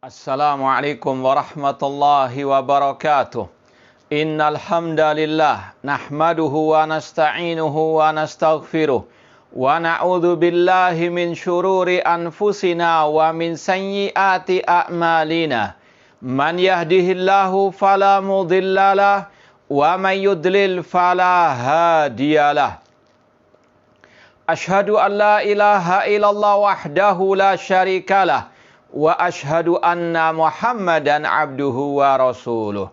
Assalamualaikum warahmatullahi wabarakatuh. Innal hamdalillah nahmaduhu wa nasta'inuhu wa nastaghfiruh wa na'udzu billahi min syururi anfusina wa min sayyiati a'malina. Man yahdihillahu fala mudhillalah wa man yudlil fala hadiyalah. Ashhadu an la ilaha illallah wahdahu la syarikalah wa ashhadu anna Muhammadan abduhu wa rasuluh.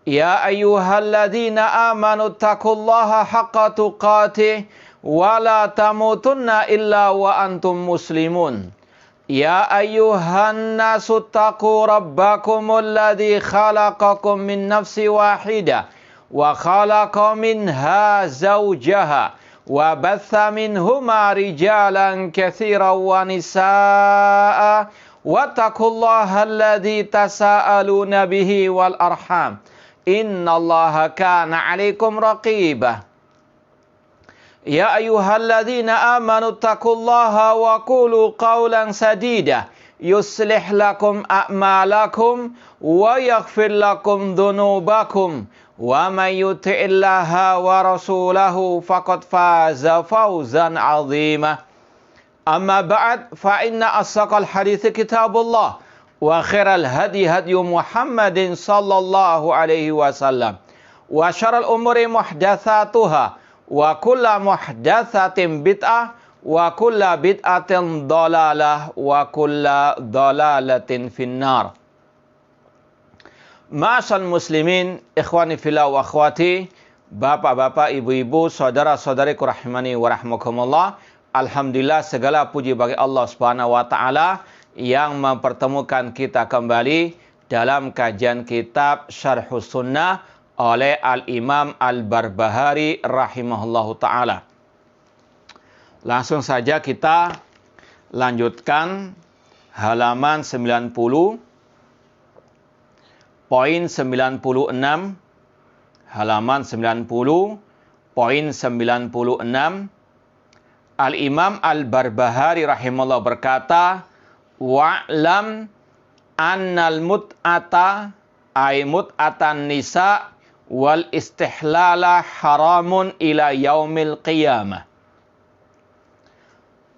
Ya ayyuhalladzina amanu taqullaha haqqa tuqatih wa la tamutunna illa wa antum muslimun. Ya ayyuhan nasu taqu rabbakumul ladzi khalaqakum min nafsi wahidah wa khalaqa minha zawjaha wa batha minhuma rijalan katsiran wa nisaa'a wattaqullaha alladzi tasaaluna bihi wal arham innallaha kana 'alaikum raqiba. Ya ayyuhalladzina amanu taqullaha wa qulu qawlan sadida yuslih lakum a'malakum wa yaghfir lakum dhunubakum wa may yuti'illaha wa rasulahu faqad faza fawzan 'azima. Amma ba'd, fa inna asdaqal hadithi kitabullah wa khairal hadi hadyu Muhammadin sallallahu alaihi wasallam wa syarrul umuri muhdatsatuha wa kullu muhdatsatin bid'ah wa kullu bid'atin dhalalah wa kullu dhalalatin finnar. Ma'asal muslimin, ikhwani fillah wa akhwati, bapak-bapak, ibu-ibu, saudara-saudariku rahimani wa rahmakumullah. Alhamdulillah, segala puji bagi Allah Subhanahu wa taala yang mempertemukan kita kembali dalam kajian kitab Syarhus Sunnah oleh Al-Imam Al-Barbahari rahimahullahu taala. Langsung saja kita lanjutkan halaman 90, poin 96, halaman 90, poin 96. Al-Imam Al-Barbahari rahimahullah berkata, wa'lam annal mut'ata ay mut'atan nisa wal istihlala haramun ila yaumil qiyamah.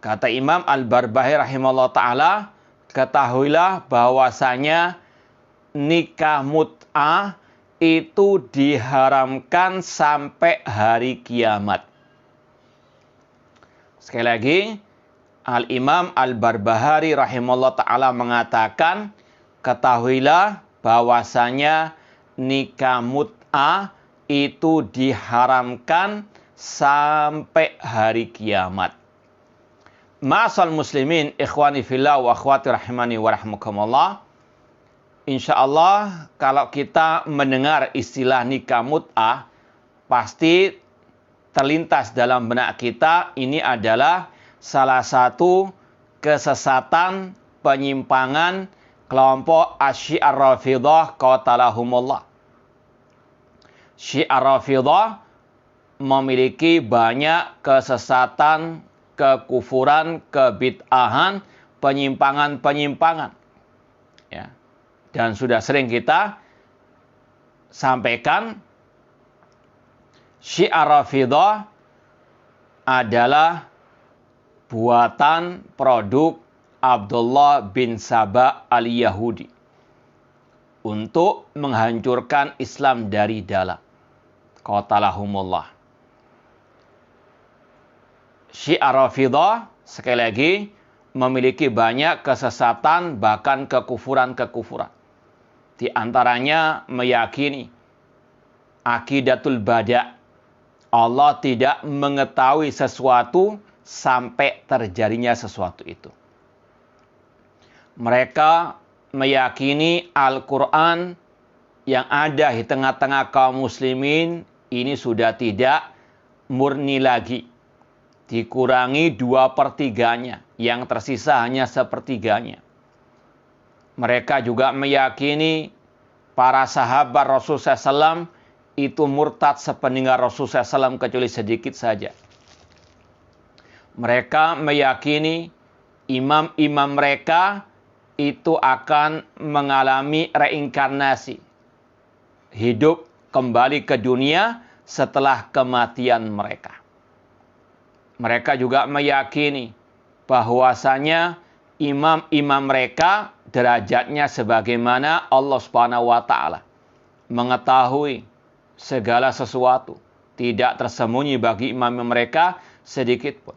Kata Imam Al-Barbahari rahimahullah ta'ala, ketahuilah bahwasanya nikah mut'ah itu diharamkan sampai hari kiamat. Sekali lagi, Al-Imam Al-Barbahari rahimahullah ta'ala mengatakan, ketahuilah bahwasanya nikah mut'ah itu diharamkan sampai hari kiamat. Ma'asal muslimin, ikhwani fillah wa akhwati rahimani wa rahmakumullah. Insyaallah kalau kita mendengar istilah nikah mut'ah, pasti terlintas dalam benak kita ini adalah salah satu kesesatan penyimpangan kelompok Syiah Rafidhah qatalahumullah. Syiah Rafidhah memiliki banyak kesesatan, kekufuran, kebid'ahan, penyimpangan-penyimpangan. Ya. Dan sudah sering kita sampaikan, Syiah Rafidhah adalah buatan produk Abdullah bin Saba al-Yahudi untuk menghancurkan Islam dari dalam. Qatalahumullah. Syiah Rafidhah sekali lagi memiliki banyak kesesatan, bahkan kekufuran-kekufuran. Di antaranya meyakini akidatul bada'. Allah tidak mengetahui sesuatu sampai terjadinya sesuatu itu. Mereka meyakini Al-Quran yang ada di tengah-tengah kaum muslimin ini sudah tidak murni lagi. Dikurangi 2/3-nya, yang tersisa hanya 1/3-nya. Mereka juga meyakini para sahabat Rasulullah SAW itu murtad sepeninggal Rasulullah SAW kecuali sedikit saja. Mereka meyakini imam-imam mereka itu akan mengalami reinkarnasi. Hidup kembali ke dunia setelah kematian mereka. Mereka juga meyakini bahwasanya imam-imam mereka derajatnya sebagaimana Allah Subhanahu wa taala mengetahui segala sesuatu, tidak tersembunyi bagi imam mereka sedikit pun.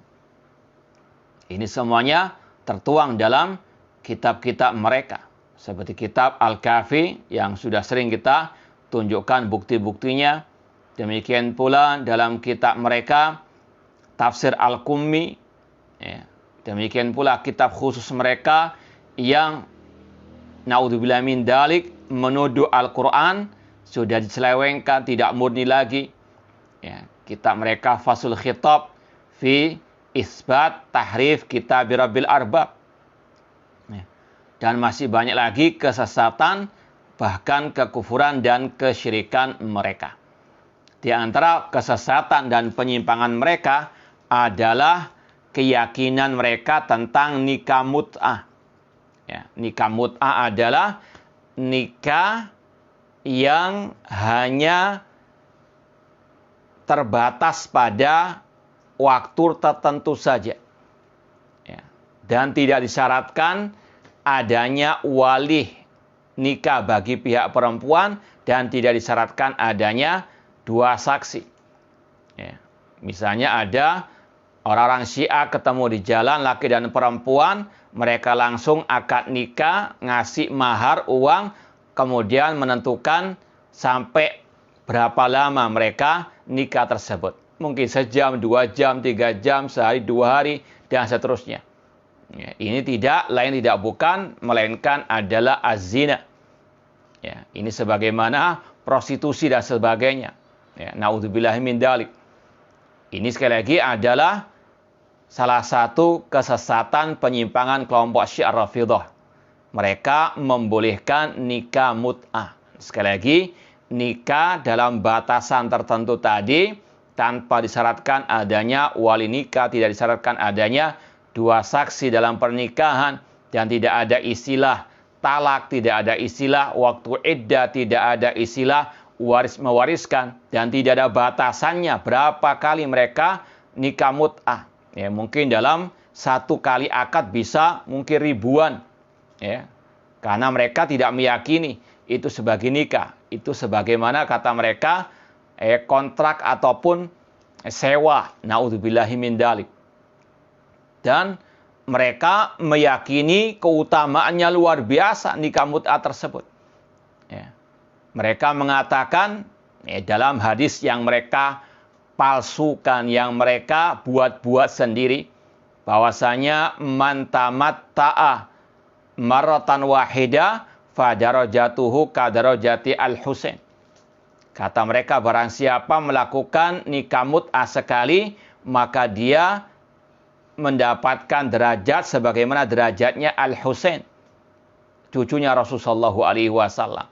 Ini semuanya tertuang dalam kitab-kitab mereka, seperti kitab Al-Kafi yang sudah sering kita tunjukkan bukti-buktinya. Demikian pula dalam kitab mereka Tafsir Al-Qummi, ya. Demikian pula kitab khusus mereka yang naudzubillah min dalik menuduh Al-Quran sudah diselewengkan, tidak murni lagi. Ya, kitab mereka Fasul Khitab fi Isbat Tahrif Kitab Rabbil Arbab. Ya. Dan masih banyak lagi kesesatan, bahkan kekufuran dan kesyirikan mereka. Di antara kesesatan dan penyimpangan mereka adalah keyakinan mereka tentang nikah mut'ah. Ya, nikah mut'ah adalah nikah yang hanya terbatas pada waktu tertentu saja. Ya, dan tidak disyaratkan adanya wali nikah bagi pihak perempuan dan tidak disyaratkan adanya 2 saksi. Ya, misalnya ada orang-orang Syiah ketemu di jalan, laki dan perempuan, mereka langsung akad nikah, ngasih mahar, uang, kemudian menentukan sampai berapa lama mereka nikah tersebut. Mungkin sejam, 2 jam, 3 jam, sehari, 2 hari, dan seterusnya. Ya, ini lain tidak bukan, melainkan adalah az-zina. Ya, ini sebagaimana prostitusi dan sebagainya. Ya, naudzubillahi min dzalik. Ini sekali lagi adalah salah satu kesesatan penyimpangan kelompok Syiah Rafidhah. Mereka membolehkan nikah mut'ah. Sekali lagi, nikah dalam batasan tertentu tadi tanpa disyaratkan adanya wali nikah, tidak disyaratkan adanya 2 saksi dalam pernikahan, dan tidak ada istilah talak, tidak ada istilah waktu iddah, tidak ada istilah mewariskan, dan tidak ada batasannya berapa kali mereka nikah mut'ah. Ya, mungkin dalam 1 kali akad bisa mungkin ribuan. Ya, karena mereka tidak meyakini itu sebagai nikah. Itu sebagaimana kata mereka kontrak ataupun sewa. Naudzubillahi min dzalik. Dan mereka meyakini keutamaannya luar biasa nikah mut'ah tersebut. Ya. Mereka mengatakan dalam hadis yang mereka palsukan, yang mereka buat-buat sendiri, bahwasanya man tamatta'a marratan wahida fadarajatuhu kadarajati al-Husain. Kata mereka, barang siapa melakukan nikah mut'ah sekali, maka dia mendapatkan derajat sebagaimana derajatnya Al-Husain, cucunya Rasulullah SAW.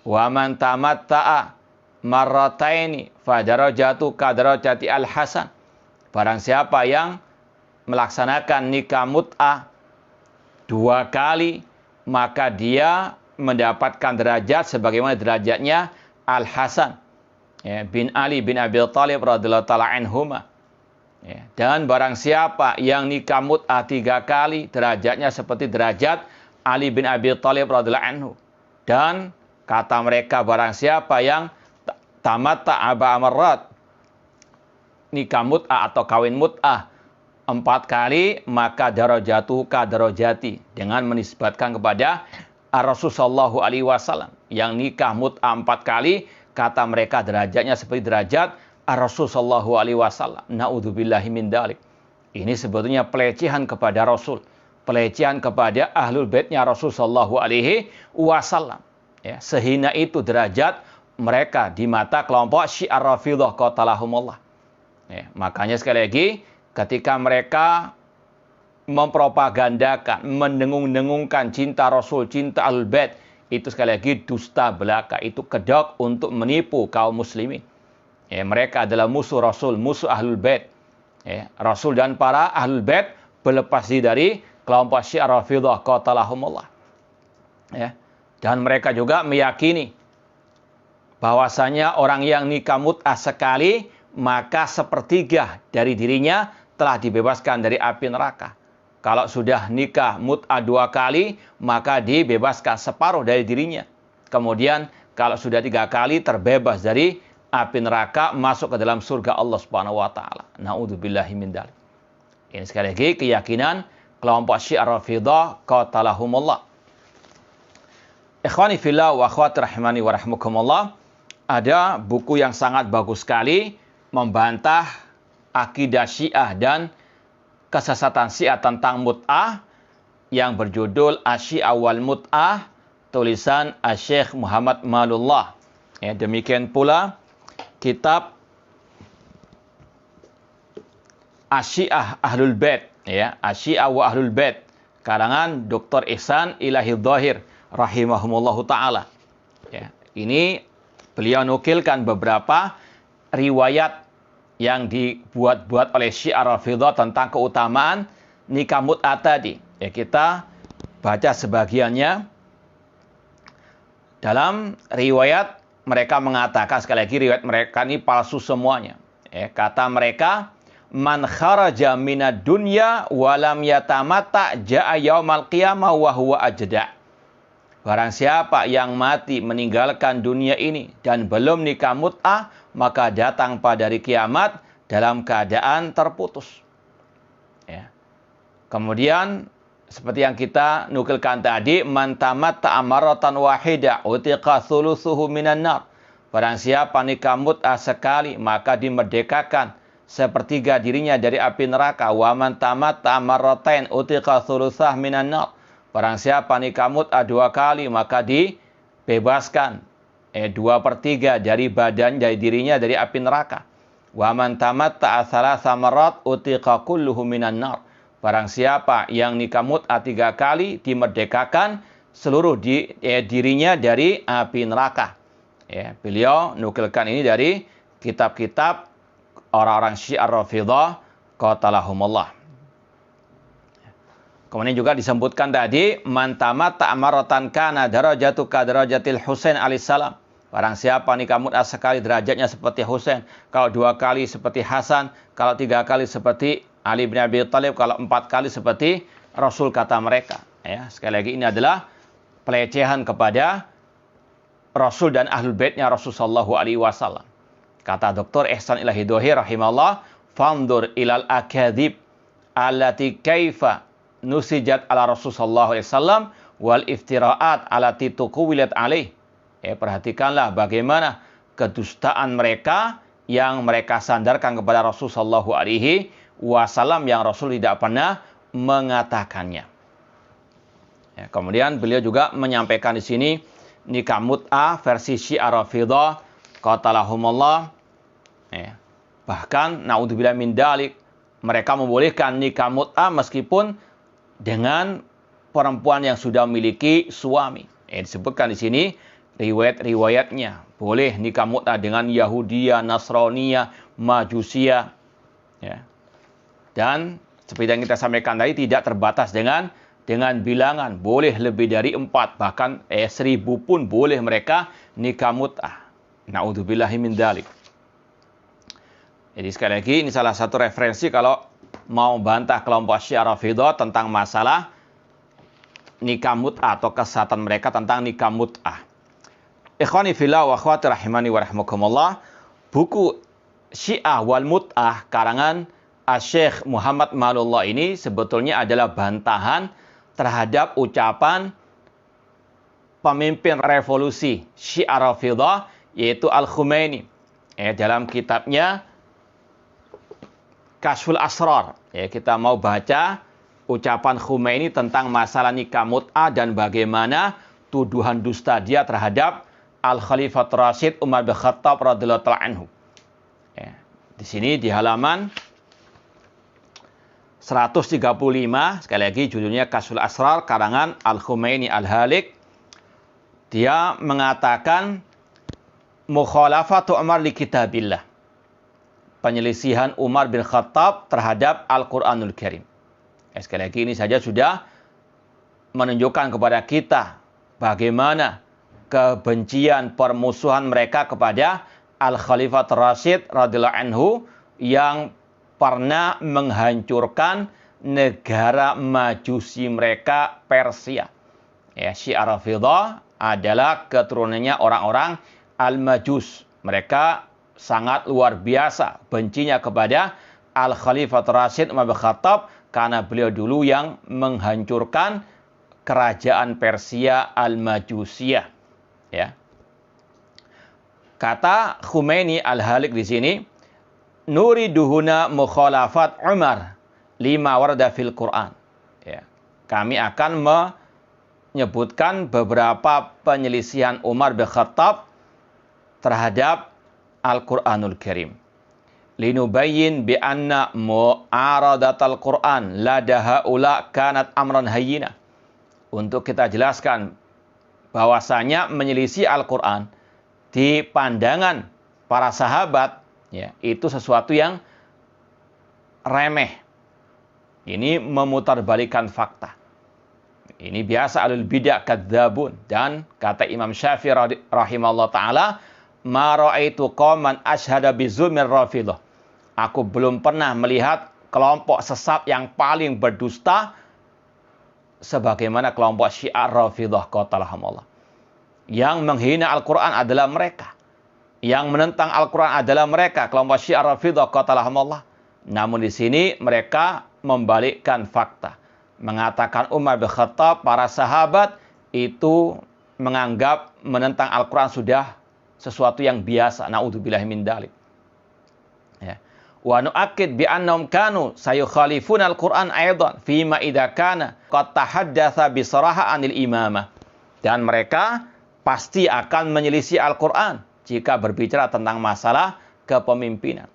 Wa man tamatta'a marrataini fadarajatu kadarajati Al-Hasan. Barang siapa yang melaksanakan nikah mut'ah 2 kali, maka dia mendapatkan derajat sebagaimana derajatnya Al-Hasan, ya, bin Ali bin Abi Thalib radhiyallahu ta'ala anhuma. Ya, dan barang siapa yang nikah mut'ah 3 kali, derajatnya seperti derajat Ali bin Abi Thalib radhiyallahu anhu. Dan kata mereka, barang siapa yang tamatta arba'a marrat, nikah mut'ah atau kawin mut'ah 4 kali, maka darajatuhu ka darajati, dengan menisbatkan kepada Rasulullah SAW yang nikah mut'ah 4 kali, kata mereka derajatnya seperti derajat Rasulullah SAW. Naudzubillahi min dzalik. Ini sebetulnya pelecehan kepada Rasul, pelecehan kepada ahlul baitnya Rasulullah SAW. Ya, sehina itu derajat mereka di mata kelompok Syiah Rafidhah qatalahumullah. Ya, makanya sekali lagi, ketika mereka mempropagandakan, mendengung-dengungkan cinta Rasul, cinta ahlul bait, itu sekali lagi dusta belaka, itu kedok untuk menipu kaum muslimin. Ya, mereka adalah musuh Rasul, musuh ahlul bait. Ya, Rasul dan para ahlul bait berlepas diri dari kelompok Syiah Rafidhah qatalahumullah. Ya. Dan mereka juga meyakini bahwasanya orang yang nikah mut'ah sekali, maka sepertiga dari dirinya telah dibebaskan dari api neraka. Kalau sudah nikah mut'ah 2 kali, maka dibebaskan separuh dari dirinya. Kemudian kalau sudah 3 kali, terbebas dari api neraka, masuk ke dalam surga Allah Subhanahu wa taala. Na'udzubillahi min dzalik. Ini sekali lagi keyakinan kelompok Syiah Rafidhah qatalahumullah. Ikhwani fillah wa akhwati rahimani wa rahmukumullah. Ada buku yang sangat bagus sekali membantah akidah Syiah dan kesesatan Syiah tentang mut'ah yang berjudul Asy-Syiah wal Mut'ah, tulisan Syekh Muhammad Malullah. Ya, demikian pula kitab Asy-Syiah Ahlul Bait, ya, Asy-Syiah wa Ahlul Bait, karangan Dr. Ihsan Ilahi Dhahir rahimahumullahu taala. Ya, ini beliau nukilkan beberapa riwayat yang dibuat-buat oleh Syiah Rafidhah tentang keutamaan nikah mut'ah tadi. Ya, kita baca sebagiannya. Dalam riwayat mereka mengatakan, sekali lagi riwayat mereka ini palsu semuanya. Ya, kata mereka, man kharaja minad dunya walam yatamata ja'a yaumal qiyamah wa huwa ajda'. Barang siapa yang mati meninggalkan dunia ini dan belum nikah mut'ah, maka datang pada hari kiamat dalam keadaan terputus. Ya. Kemudian seperti yang kita nukilkan tadi, man tamatta amaratan wahida utiqa thuluthuhu minan nar. Barang siapa nikah mut'ah sekali, maka dimerdekakan sepertiga dirinya dari api neraka. Wa man tamatta amaratain utiqa thuluthah minan nar. Barang siapa nikah mut'ah 2 kali, maka dibebaskan 2/3 dari badan, dari dirinya dari api neraka. Wa man tamatta'a thalatha marat utiqa kulluhu minan nar. Barang siapa yang nikah mut'ah 3 kali, dimerdekakan seluruh dirinya dari api neraka. Ya, beliau nukilkan ini dari kitab-kitab orang-orang Syiah Rafidhah qatalahumullah. Kemudian juga disebutkan tadi, man tamatta amaratan kana darajatu ka darajatil Husain alaihissalam. Barang siapa nikah mut'ah sekali, derajatnya seperti Husain. Kalau 2 kali seperti Hasan, kalau 3 kali seperti Ali bin Abi Thalib, kalau 4 kali seperti Rasul, kata mereka. Ya, sekali lagi ini adalah pelecehan kepada Rasul dan Ahlul Baitnya Rasul sallallahu alaihi wasallam. Kata Dr. Ihsan Ilahi Dhahir rahimahullah, fandur ilal akadzib allati kaifa nusijat ala Rasul sallallahu alaihi wasallam wal iftira'at allati tuqwilat alaih. Perhatikanlah bagaimana kedustaan mereka yang mereka sandarkan kepada Rasul sallallahu alaihi wasallam yang Rasul tidak pernah mengatakannya. Ya, kemudian beliau juga menyampaikan di sini nikah mut'ah versi Syiah Rafidhah qatalahumullah. Ya, bahkan naudzubillah min dalik, mereka membolehkan nikah mut'ah meskipun dengan perempuan yang sudah memiliki suami. Disebutkan di sini riwayat-riwayatnya. Boleh nikah mut'ah dengan Yahudiyah, Nasraniyah, Majusiyah. Ya. Dan seperti yang kita sampaikan tadi, tidak terbatas dengan bilangan. Boleh lebih dari 4, bahkan 1000 pun boleh mereka nikah mut'ah. Na'udzubillahi min dzalik. Jadi sekali lagi, ini salah satu referensi kalau mau bantah kelompok Syiah Rafidhah tentang masalah nikah mut'ah atau kesesatan mereka tentang nikah mut'ah. Ikhwani fillah wa akhwati rahimani wa rahmukumullah, buku Syiah wal Mut'ah karangan Syekh Muhammad Malullah ini sebetulnya adalah bantahan terhadap ucapan pemimpin revolusi Syiah Rafidhah, yaitu Al-Khumaini. Dalam kitabnya Kashful Asrar, kita mau baca ucapan Khumaini tentang masalah nikah mut'ah dan bagaimana tuduhan dusta dia terhadap Al-Khalifat Rasyid Umar bin Khattab radhiyallahu ta'ala anhu. Di sini di halaman 135, sekali lagi judulnya Kashful Asrar karangan Al-Khumaini Al-Halik. Dia mengatakan mukhalafatu Umar li kitabillah, penyelisihan Umar bin Khattab terhadap Al-Quranul Karim. Sekali lagi ini saja sudah menunjukkan kepada kita bagaimana kebencian permusuhan mereka kepada Al-Khalifah Rasyid radhiyallahu anhu yang pernah menghancurkan negara majusi mereka, Persia. Ya, Syiah Rafidhah adalah keturunannya orang-orang Al-Majus. Mereka sangat luar biasa bencinya kepada Al-Khalifah Rasyid Umar bin Khattab karena beliau dulu yang menghancurkan kerajaan Persia Al-Majusiyah. Ya. Kata Khomeini Al-Halik di sini, nuriduhuna mukhalafat Umar lima warda fil Quran. Ya. Kami akan menyebutkan beberapa penyelisihan Umar bin Khattab terhadap Al-Quranul Karim. Linubayyin bi anna mu'aradatal Quran ladaha ula kanat amran hayyina. Untuk kita jelaskan bahwasanya menyelisih Al-Quran di pandangan para sahabat, ya, itu sesuatu yang remeh. Ini memutarbalikan fakta. Ini biasa alul bidah kadzabun. Dan kata Imam Syafi'i rahimahullah ta'ala, ma ra'aitu qauman asyhada bizulmir rafidhah. Aku belum pernah melihat kelompok sesat yang paling berdusta sebagaimana kelompok Syiah Rafidhah qatalahumullah. Yang menghina Al-Quran adalah mereka. Yang menentang Al-Quran adalah mereka, kelompok Syiah Rafidhah qatalahumullah. Namun di sini mereka membalikkan fakta. Mengatakan Umar bin Khattab, para sahabat itu menganggap menentang Al-Quran sudah sesuatu yang biasa. Na'udzubillahi min dzalik. Ya. Wa nu'akkid bi annahum kanu sayukhalifuna al-Qur'an aidan fima idza kana qad tahaddatsa bi saraha 'anil imamah. Dan mereka pasti akan menyelisih Al-Qur'an jika berbicara tentang masalah kepemimpinan.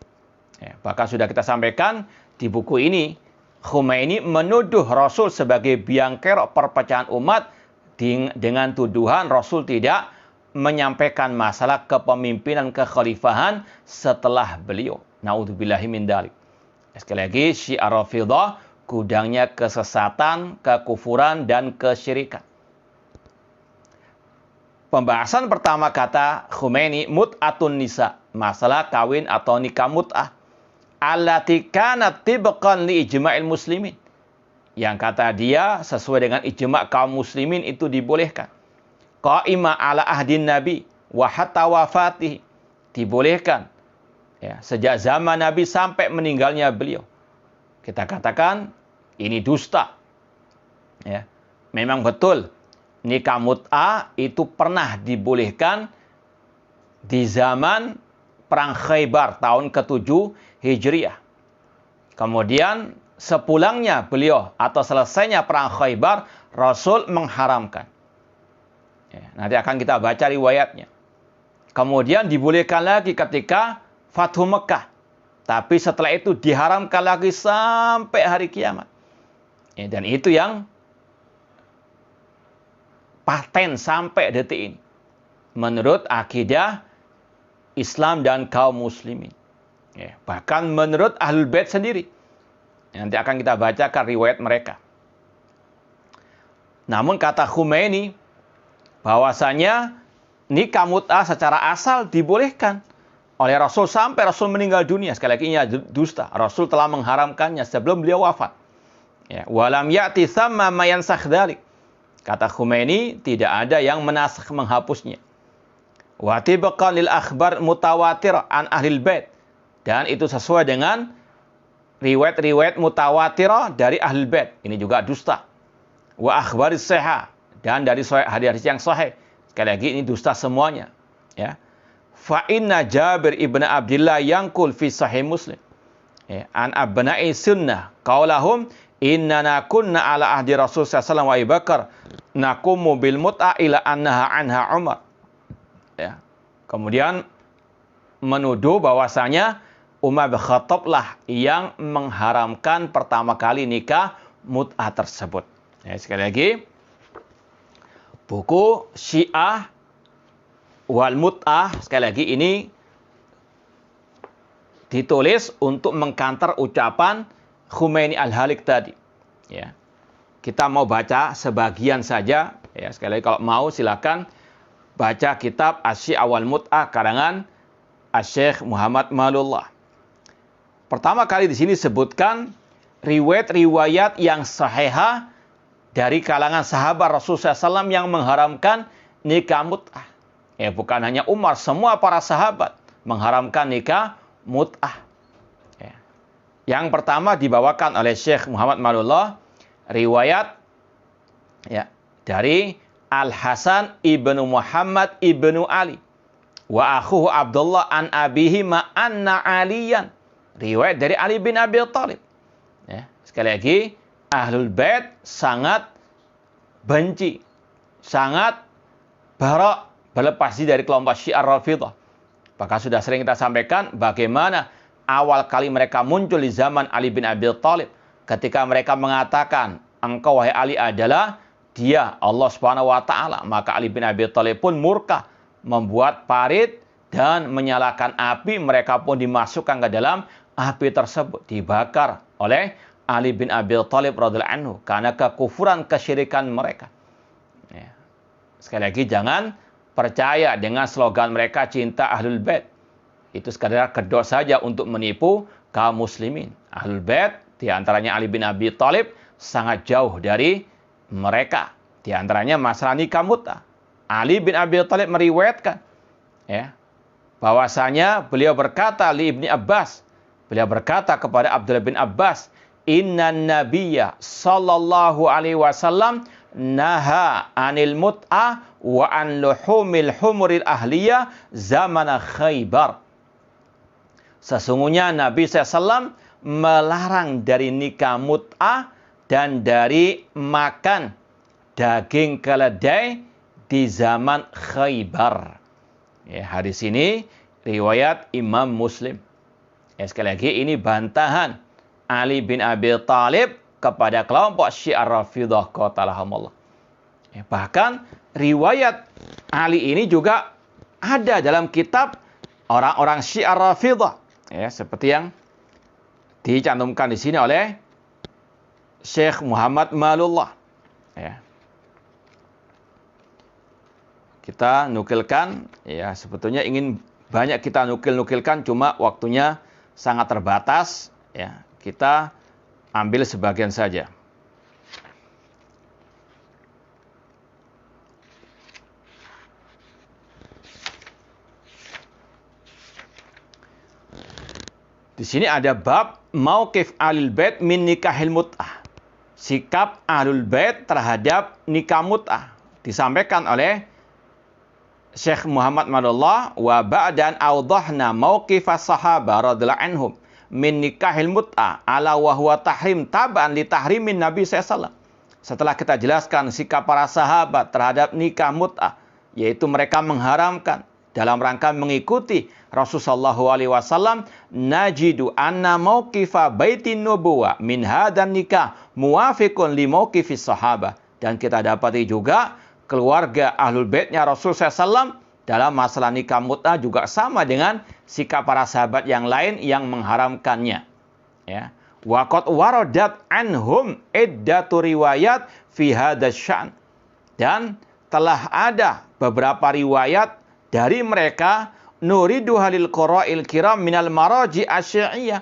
Ya, bahkan sudah kita sampaikan di buku ini, Khomeini menuduh Rasul sebagai biang kerok perpecahan umat dengan tuduhan Rasul tidak menyampaikan masalah kepemimpinan kekhalifahan setelah beliau. Na'udzubillahi min dzalik. Sekali lagi, Syiah Rafidhah gudangnya kesesatan, kekufuran, dan kesyirikan. Pembahasan pertama kata Khomeini, mut'atun nisa, masalah kawin atau nikah mut'ah. Allati kanat tibqan li ijma'il muslimin. Yang kata dia sesuai dengan ijma' kaum muslimin itu dibolehkan. Qa'ima ala ahdin nabi wa hatta wafatih. Dibolehkan. Ya, sejak zaman Nabi sampai meninggalnya beliau. Kita katakan ini dusta. Ya, memang betul nikah mut'ah itu pernah dibolehkan di zaman Perang Khaybar tahun ke-7 Hijriah. Kemudian sepulangnya beliau atau selesainya Perang Khaybar, Rasul mengharamkan. Ya, nanti akan kita baca riwayatnya. Kemudian dibolehkan lagi ketika Fathu Mekah. Tapi setelah itu diharamkan lagi sampai hari kiamat. Ya, dan itu yang paten sampai detik ini. Menurut akidah Islam dan kaum muslimin. Ya, bahkan menurut Ahlul Bait sendiri. Nanti akan kita bacakan riwayat mereka. Namun kata Khomeini, bahwasanya nikah mut'ah secara asal dibolehkan oleh Rasul sampai Rasul meninggal dunia. Sekali lagi ini dusta. Rasul telah mengharamkannya sebelum beliau wafat. Ya, walam ya'ti thamma ma yansakh dzalik. Kata Khomeini, tidak ada yang menasakh menghapusnya. Wa tibqan lil akhbar mutawatir an ahlil bait. Dan itu sesuai dengan riwayat-riwayat mutawatirah dari ahlul bait. Ini juga dusta. Wa akhbaris sahih, dan dari hadis yang sahih. Sekali lagi ini dusta semuanya. Ya. Fa inna Jabir ibn Abdullah yangkul fi sahih Muslim. Ya, an abna'i sunnah qaulahum innana kunna ala ahdi Rasul sallallahu alaihi wasallam wa Abu Bakar naqumu bil mut'a ila annaha anha Umar. Ya. Kemudian menuduh bahwasanya Umar bin Khattab lah yang mengharamkan pertama kali nikah mut'ah tersebut. Ya, sekali lagi, buku Syiah wal Mut'ah, sekali lagi ini ditulis untuk mengkantar ucapan Khomeini Al-Halik tadi. Ya. Kita mau baca sebagian saja Ya, sekali lagi kalau mau silakan baca kitab Asy-Syi'a wal Mut'ah karangan Asy-Syaikh Muhammad Malullah. Pertama kali di sini sebutkan riwayat-riwayat yang sahihah dari kalangan sahabat Rasulullah SAW yang mengharamkan nikah mut'ah. Ya, bukan hanya Umar, semua para sahabat mengharamkan nikah mut'ah. Ya. Yang pertama dibawakan oleh Syekh Muhammad Malullah, riwayat ya, dari Al-Hasan ibnu Muhammad ibnu Ali wa akhuhu Abdullah an abihi ma anna Aliyan. Riwayat dari Ali bin Abi Thalib. Ya, sekali lagi, Ahlul Bait sangat benci, sangat berlepas diri dari kelompok Syiah Rafidhah. Bahkan sudah sering kita sampaikan bagaimana awal kali mereka muncul di zaman Ali bin Abi Thalib ketika mereka mengatakan, engkau wahai Ali adalah dia Allah Subhanahu wa taala. Maka Ali bin Abi Thalib pun murka, membuat parit dan menyalakan api. Mereka pun dimasukkan ke dalam api tersebut, dibakar oleh Ali bin Abi Thalib radhiyallahu anhu karena kekufuran kesyirikan mereka. Ya. Sekali lagi, jangan percaya dengan slogan mereka cinta Ahlul Bait. Itu sekadar kedok saja untuk menipu kaum muslimin. Ahlul Bait, di antaranya Ali bin Abi Thalib, sangat jauh dari mereka. Di antaranya masalah nikah mut'ah. Ali bin Abi Thalib meriwayatkan ya, bahwasanya beliau berkata li Ibni Abbas, beliau berkata kepada Abdullah bin Abbas, inna nabiyya sallallahu alaihi wasallam naha anil mut'ah wa an luhumil humuril ahliyah zamana Khaybar. Sesungguhnya Nabi SAW melarang dari nikah mut'ah dan dari makan daging keledai di zaman Khaybar. Ya, hadis ini riwayat Imam Muslim. Ya, sekali lagi, ini bantahan Ali bin Abi Thalib kepada kelompok Syiah Rafidhah qatalahumullah. Ya, bahkan riwayat Ali ini juga ada dalam kitab orang-orang Syiah Rafidhah. Ya, seperti yang dicantumkan di sini oleh Syekh Muhammad Malullah. Ya. Kita nukilkan, ya sebetulnya ingin banyak kita nukilkan, cuma waktunya sangat terbatas. Ya, kita ambil sebagian saja. Di sini ada bab mauqif Ahlul Bait min nikahil mut'ah. Sikap Ahlul Bait terhadap nikah mut'ah. Disampaikan oleh Syekh Muhammad Malullah, wa ba'dan awdahna mauqifas sahaba radhiyallahu anhum min nikahil mut'ah ala wa huwa tahrim tab'an li tahrimin Nabi SAW. Setelah kita jelaskan sikap para sahabat terhadap nikah mut'ah, yaitu mereka mengharamkan dalam rangka mengikuti Rasulullah SAW, najidu anna mauqifa baitin nubuwah min hadan nikah muwafiqun li mauqifis sahabah. Dan kita dapati juga keluarga Ahlul Baitnya Rasulullah SAW dalam masalah nikah mut'ah juga sama dengan sikap para sahabat yang lain yang mengharamkannya. Ya. Wa qad waradat anhum iddatu riwayat fi hadzal sya'n. Dan telah ada beberapa riwayat dari mereka nuridu halil qura'il kiram minal maraji asyi'iyah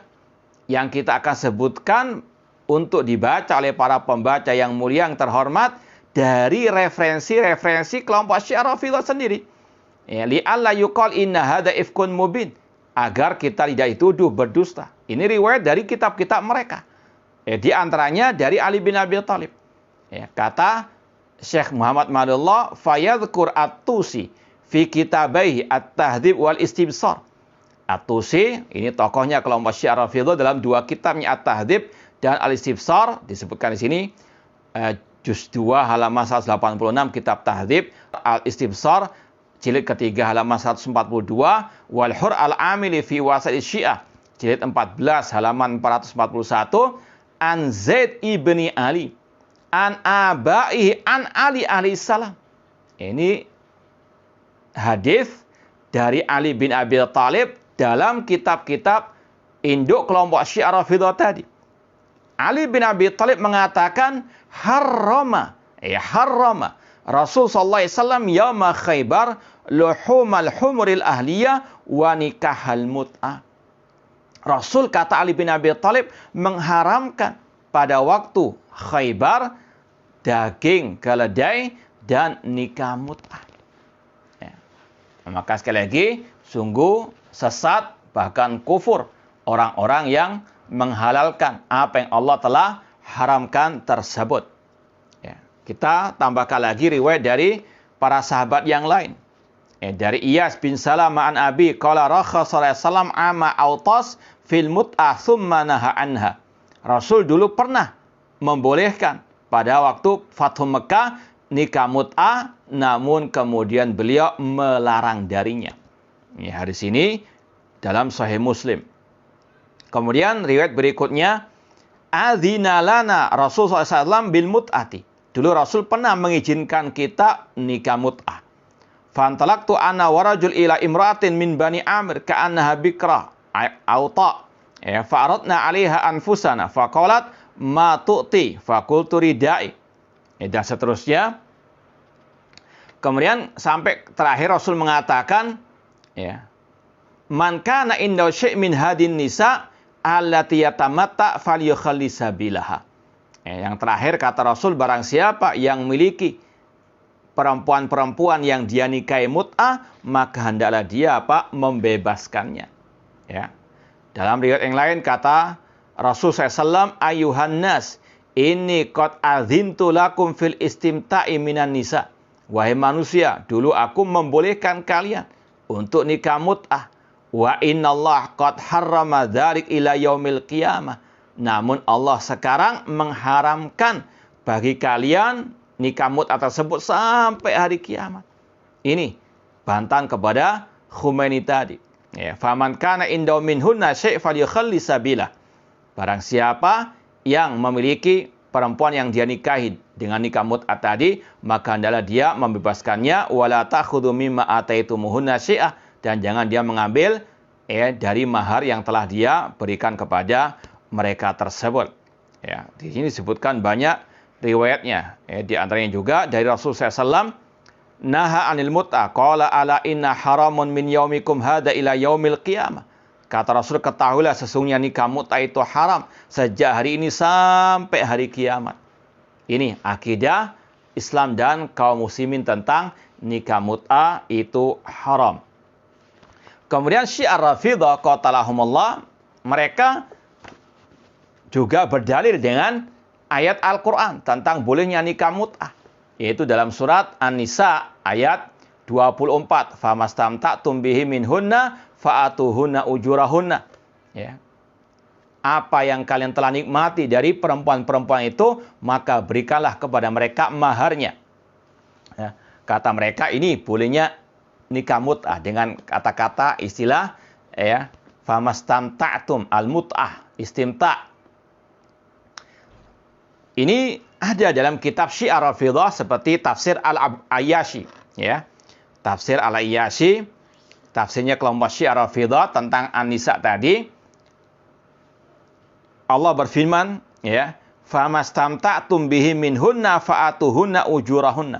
yang kita akan sebutkan untuk dibaca oleh para pembaca yang mulia yang terhormat dari referensi-referensi kelompok Syiah Rafidhah sendiri. Ya, li'alla yuqal inna hadza ifkun mubin, agar kita tidak dituduh berdusta. Ini riwayat dari kitab-kitab mereka. Ya, di antaranya dari Ali bin Abi Thalib. Ya, kata Syekh Muhammad Malullah, fayadhkur at-Tusi fi kitabaihi at-Tahdhib wal Istibsar. At-Tusi ini tokohnya kelompok Syiah Rafidhah dalam dua kitabnya At-Tahdhib dan Al-Istibsar, disebutkan di sini juz 2 halaman 186 kitab Tahdhib, Al-Istibsar jilid ketiga halaman 142, wal Hur al-Amili fi Wasa'il Syiah jilid 14 halaman 441, an Zaid ibni Ali an abaihi an Ali alaihissalam. Ini hadis dari Ali bin Abi Thalib dalam kitab-kitab induk kelompok Syiah Rafidhah tadi. Ali bin Abi Thalib mengatakan harrama Rasul sallallahu alaihi wasallam yauma Khaibar luhumal humuril ahliyah wa nikahal mut'ah. Rasul, kata Ali bin Abi Thalib, mengharamkan pada waktu Khaibar daging keledai dan nikah mut'ah. Ya. Maka sekali lagi, sungguh sesat bahkan kufur orang-orang yang menghalalkan apa yang Allah telah haramkan tersebut. Ya. Kita tambahkan lagi riwayat dari para sahabat yang lain. Dari Iyas bin Salam an Abi qala rakhasa sallallahu alaihi wasallam ama autas fil mut'ah thumma naha anha. Rasul dulu pernah membolehkan pada waktu Fathu Mekah nikah mut'ah, namun kemudian beliau melarang darinya. Ini hadis ini dalam Sahih Muslim. Kemudian riwayat berikutnya, adzina lana Rasul SAW bil mut'ati. Dulu Rasul pernah mengizinkan kita nikah mut'ah. Fantalaqtu ana warajul ila imra'atin min Bani Amir ka'annaha bikra auta. Ya, fa'aradna 'alaiha anfusana faqalat ma tu'ti faqultu ridai. Dan seterusnya. Kemudian sampai terakhir Rasul mengatakan, ya, man kana indahu syai' min hadin nisa allati yatamatta falyukhalli sabilaha. Yang terakhir kata Rasul, barang siapa yang memiliki perempuan-perempuan yang dia nikahi mut'ah, maka hendaklah dia membebaskannya. Ya. Dalam riwayat yang lain kata Rasul SAW, ayuhan nas, inni qad azintu lakum fil istimta'i minan nisa. Wahai manusia, dulu aku membolehkan kalian untuk nikah mut'ah. Wa innallah qad harrama dzalik ila yaumil qiyamah. Namun Allah sekarang mengharamkan bagi kalian nikah mut'ah tersebut sampai hari kiamat. Ini bantahan kepada Khomeini tadi. Ya, faman kana indahu minhunna syai' falyukhalli sabila. Barang siapa yang memiliki perempuan yang dia nikahi dengan nikah mut'ah tadi, maka hendaklah dia membebaskannya. Wala ta'khudhu mimma ataitumuhunna syai'ah, dan jangan dia mengambil dari mahar yang telah dia berikan kepada mereka tersebut. Ya, di sini disebutkan banyak riwayatnya. Di antaranya juga dari Rasulullah SAW, naha anil mut'ah, qala ala inna haramun min yaumikum hada ila yaumil qiyamah. Kata Rasul, ketahuilah sesungguhnya nikah mut'ah itu haram sejak hari ini sampai hari kiamat. Ini akidah Islam dan kaum muslimin tentang nikah mut'ah itu haram. Kemudian Syiah Rafidhah qatalahumullah, mereka juga berdalil dengan ayat Al-Quran tentang bolehnya nikah mut'ah, yaitu dalam surat An-Nisa ayat 24, famastamta'tum bihi minhunna fa'atuhunna ujurahunna. Ya. Apa yang kalian telah nikmati dari perempuan-perempuan itu, maka berikanlah kepada mereka maharnya. Ya. Kata mereka, ini bolehnya nikah mut'ah dengan kata-kata istilah ya, famastamta'tum al-mut'ah, istimta'. Ini ada dalam kitab Syiah Rafidhah seperti tafsir Al-Ayyashi, ya. Tafsir Al-Ayyashi, tafsirnya kelompok Syiah Rafidhah tentang An-Nisa tadi. Allah berfirman, ya, famastamta'tum bihi minhunna fa'atuhunna ujurahunna.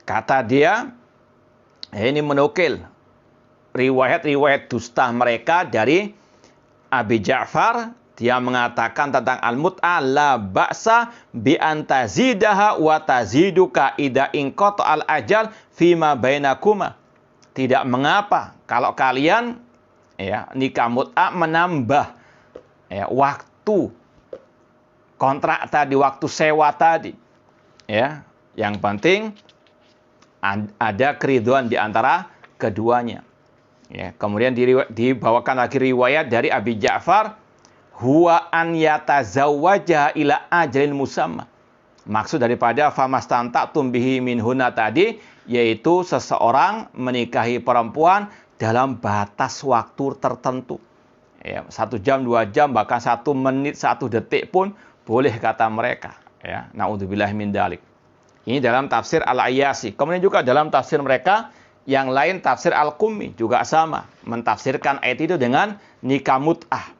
Kata dia, ini menukil riwayat-riwayat dusta mereka dari Abi Ja'far. Dia mengatakan tentang al-mut'ah, la ba'sa bi antazidaha wa taziduka idza inqata al-ajal fima bainakuma. Tidak mengapa kalau kalian ya nikah mut'ah menambah ya waktu kontrak tadi, waktu sewa tadi. Ya, yang penting ada keridhaan di antara keduanya. Ya, kemudian dibawakan lagi riwayat dari Abi Ja'far, huwa an yatazawwaja ila ajalin musamma. Maksud daripada famastanta'tum bihi minhunna tadi, yaitu seseorang menikahi perempuan dalam batas waktu tertentu. Ya, 1 jam, 2 jam, bahkan 1 menit, 1 detik pun boleh kata mereka. Ya, naudzubillahi min dzalik. Ini dalam tafsir Al-Ayyashi. Kemudian juga dalam tafsir mereka yang lain, tafsir Al-Qummi juga sama, mentafsirkan ayat itu dengan nikah mut'ah.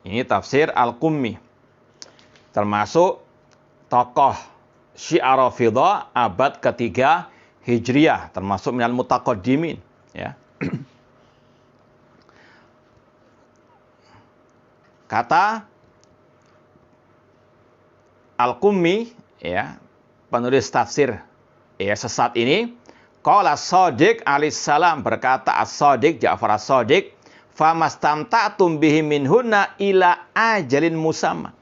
Ini tafsir Al-Qummi. termasuk tokoh Syiah Rafidhah abad ketiga Hijriah, termasuk minal mutaqaddimin, ya. Kata Al-Qummi, ya, penulis tafsir ya sesat ini, qala Shadiq alaihissalam, berkata As-Shadiq, Ja'far As-Shadiq, famastamta'tum bihi minhunna ila ajalin musamma.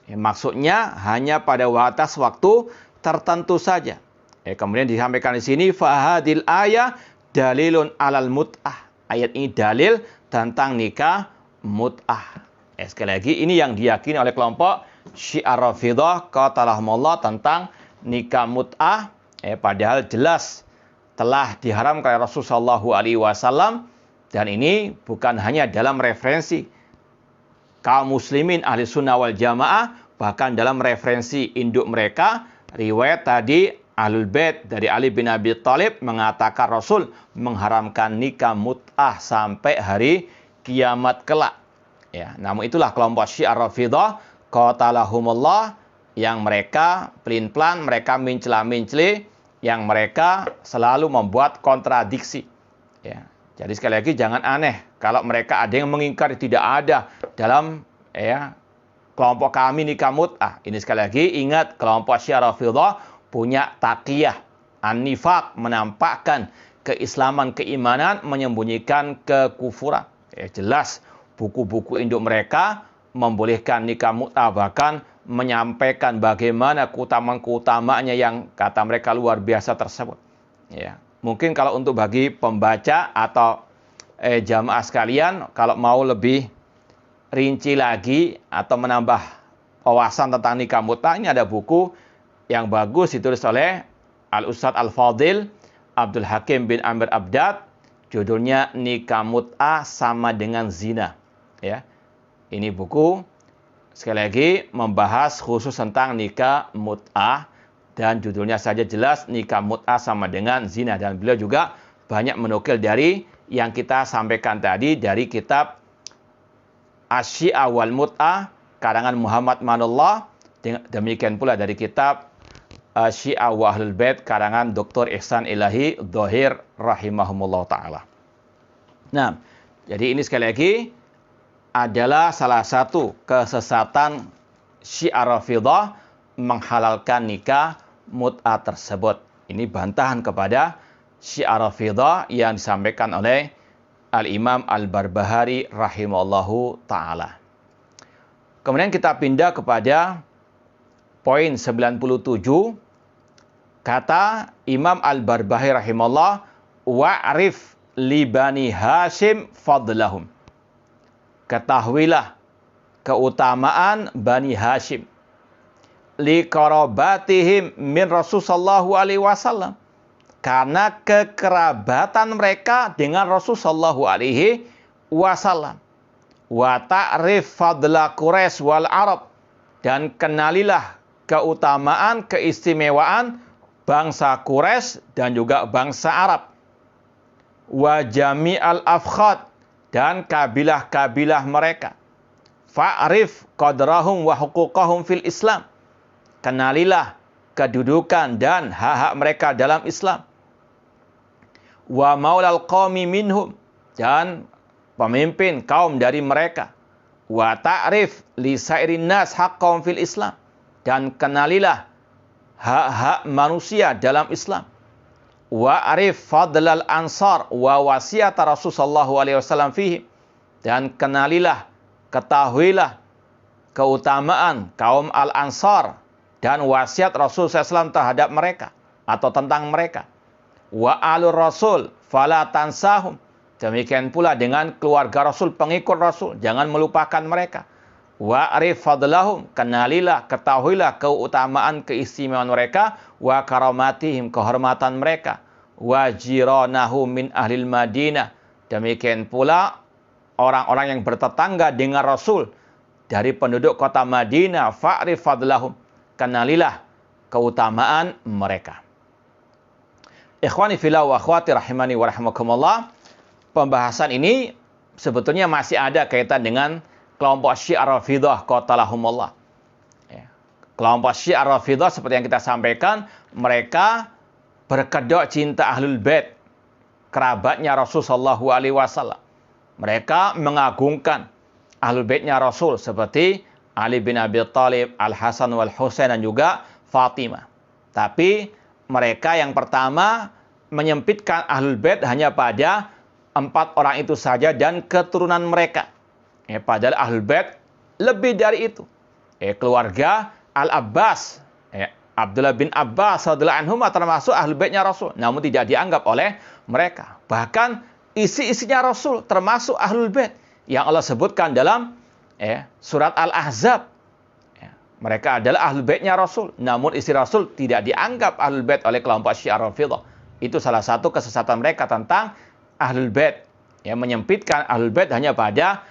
Ya, maksudnya hanya pada batas waktu tertentu saja. Kemudian disampaikan di sini fahadil ayah dalilun alal mut'ah. Ayat ini dalil tentang nikah mut'ah. Sekali lagi ini yang diyakini oleh kelompok Syiah Rafidhah qatalahumullah tentang nikah mut'ah. Padahal jelas telah diharamkan oleh Rasulullah SAW, dan ini bukan hanya dalam referensi kaum muslimin ahli sunnah wal jamaah, bahkan dalam referensi induk mereka, riwayat tadi Ahlul Bait dari Ali bin Abi Thalib mengatakan Rasul mengharamkan nikah mut'ah sampai hari kiamat kelak. Ya, namun itulah kelompok Syiah Rafidhah qatalahumullah yang mereka pelin-pelan, mereka mencela-mencela, yang mereka selalu membuat kontradiksi. Ya, jadi sekali lagi jangan aneh kalau mereka ada yang mengingkari tidak ada dalam kelompok kami nikah mut'ah. Ini sekali lagi ingat, kelompok Syiah Rafidhah punya taqiyah, an-nifaq, menampakkan keislaman, keimanan, menyembunyikan kekufuran. Jelas buku-buku induk mereka membolehkan nikah mut'ah, bahkan menyampaikan bagaimana keutamaan-keutamaannya yang kata mereka luar biasa tersebut. Ya, mungkin kalau untuk bagi pembaca atau jamaah sekalian, kalau mau lebih rinci lagi atau menambah wawasan tentang nikah mut'ah, ini ada buku yang bagus ditulis oleh Al-Ustadz Al-Fadil Abdul Hakim bin Amir Abdad, judulnya Nikah Mut'ah sama dengan Zina. Ya, ini buku sekali lagi membahas khusus tentang nikah mut'ah, dan judulnya saja jelas nikah mut'ah sama dengan zina, dan beliau juga banyak menukil dari yang kita sampaikan tadi dari kitab Asy-Syiah wal Mut'ah karangan Muhammad Manullah, demikian pula dari kitab Syiah wa Ahlul Bait karangan Dr. Ihsan Ilahi Dhahir rahimahumullah ta'ala. Nah, jadi ini sekali lagi adalah salah satu kesesatan Syiah Rafidhah menghalalkan nikah mut'ah tersebut. Ini bantahan kepada Syiah Rafidhah yang disampaikan oleh Al-Imam Al-Barbahari rahimahullahu ta'ala. Kemudian kita pindah kepada poin 97. Kata Imam Al-Barbahari rahimahullah, wa'rif li bani Hashim fadlahum. Ketahuilah keutamaan Bani Hashim li qarabatihim min Rasulullah sallallahu alaihi wasallam, karena kekerabatan mereka dengan Rasulullah sallallahu alaihi wasallam. Wa ta'rif fadla Quraisy wal Arab, dan kenalilah keutamaan, keistimewaan bangsa Quraisy dan juga bangsa Arab. Wa jami'al afkhad, dan kabilah-kabilah mereka. Fa'rif qadrahum wa huquqahum fil Islam, kenalilah kedudukan dan hak-hak mereka dalam Islam. Wa maulal qaumi minhum, dan pemimpin kaum dari mereka. Wa ta'rif li sairin nas haqqahum fil Islam, dan kenalilah hak-hak manusia dalam Islam. Wa arif fadlal ansar wa wasiyata Rasulullah sallallahu alaihi wasallam fihi, dan kenalilah, ketahuilah keutamaan kaum al-ansar dan wasiat Rasul SAW terhadap mereka atau tentang mereka. Wa alur Rasul fala tansahum, demikian pula dengan keluarga Rasul, pengikut Rasul, jangan melupakan mereka. Wa arif fadlahum, kenalilah, ketahuilah keutamaan, keistimewaan mereka. Wa karamatihim, kehormatan mereka. Wa jiranahum min ahlil Madinah, demikian pula orang-orang yang bertetangga dengan Rasul dari penduduk kota Madinah. Fa'rif fadlahum, kenalilah keutamaan mereka. Ikhwani fillah wa akhwati rahimani wa rahimakumullah, pembahasan ini sebetulnya masih ada kaitan dengan kelompok Syiah Rafidhah qatalahumullah. Ya. Kelompok Syiah Rafidhah seperti yang kita sampaikan, mereka berkedok cinta Ahlul Bait, kerabatnya Rasul sallallahu alaihi wasallam. Mereka mengagungkan Ahlul Baitnya Rasul seperti Ali bin Abi Thalib, Al-Hasan wal Husain dan juga Fatimah. Tapi mereka yang pertama menyempitkan Ahlul Bait hanya pada 4 orang itu saja dan keturunan mereka. Padahal Ahlul Bait lebih dari itu. Keluarga Al-Abbas, Abdullah bin Abbas radhiyallahu anhum termasuk Ahlul Baitnya Rasul, namun tidak dianggap oleh mereka. Bahkan isi-isinya Rasul termasuk Ahlul Bait yang Allah sebutkan dalam surat Al-Ahzab. Mereka adalah Ahlul Baitnya Rasul, namun isi Rasul tidak dianggap Ahlul Bait oleh kelompok Syiah Rafidhah. Itu salah satu kesesatan mereka tentang Ahlul Bait, yang menyempitkan Ahlul Bait hanya pada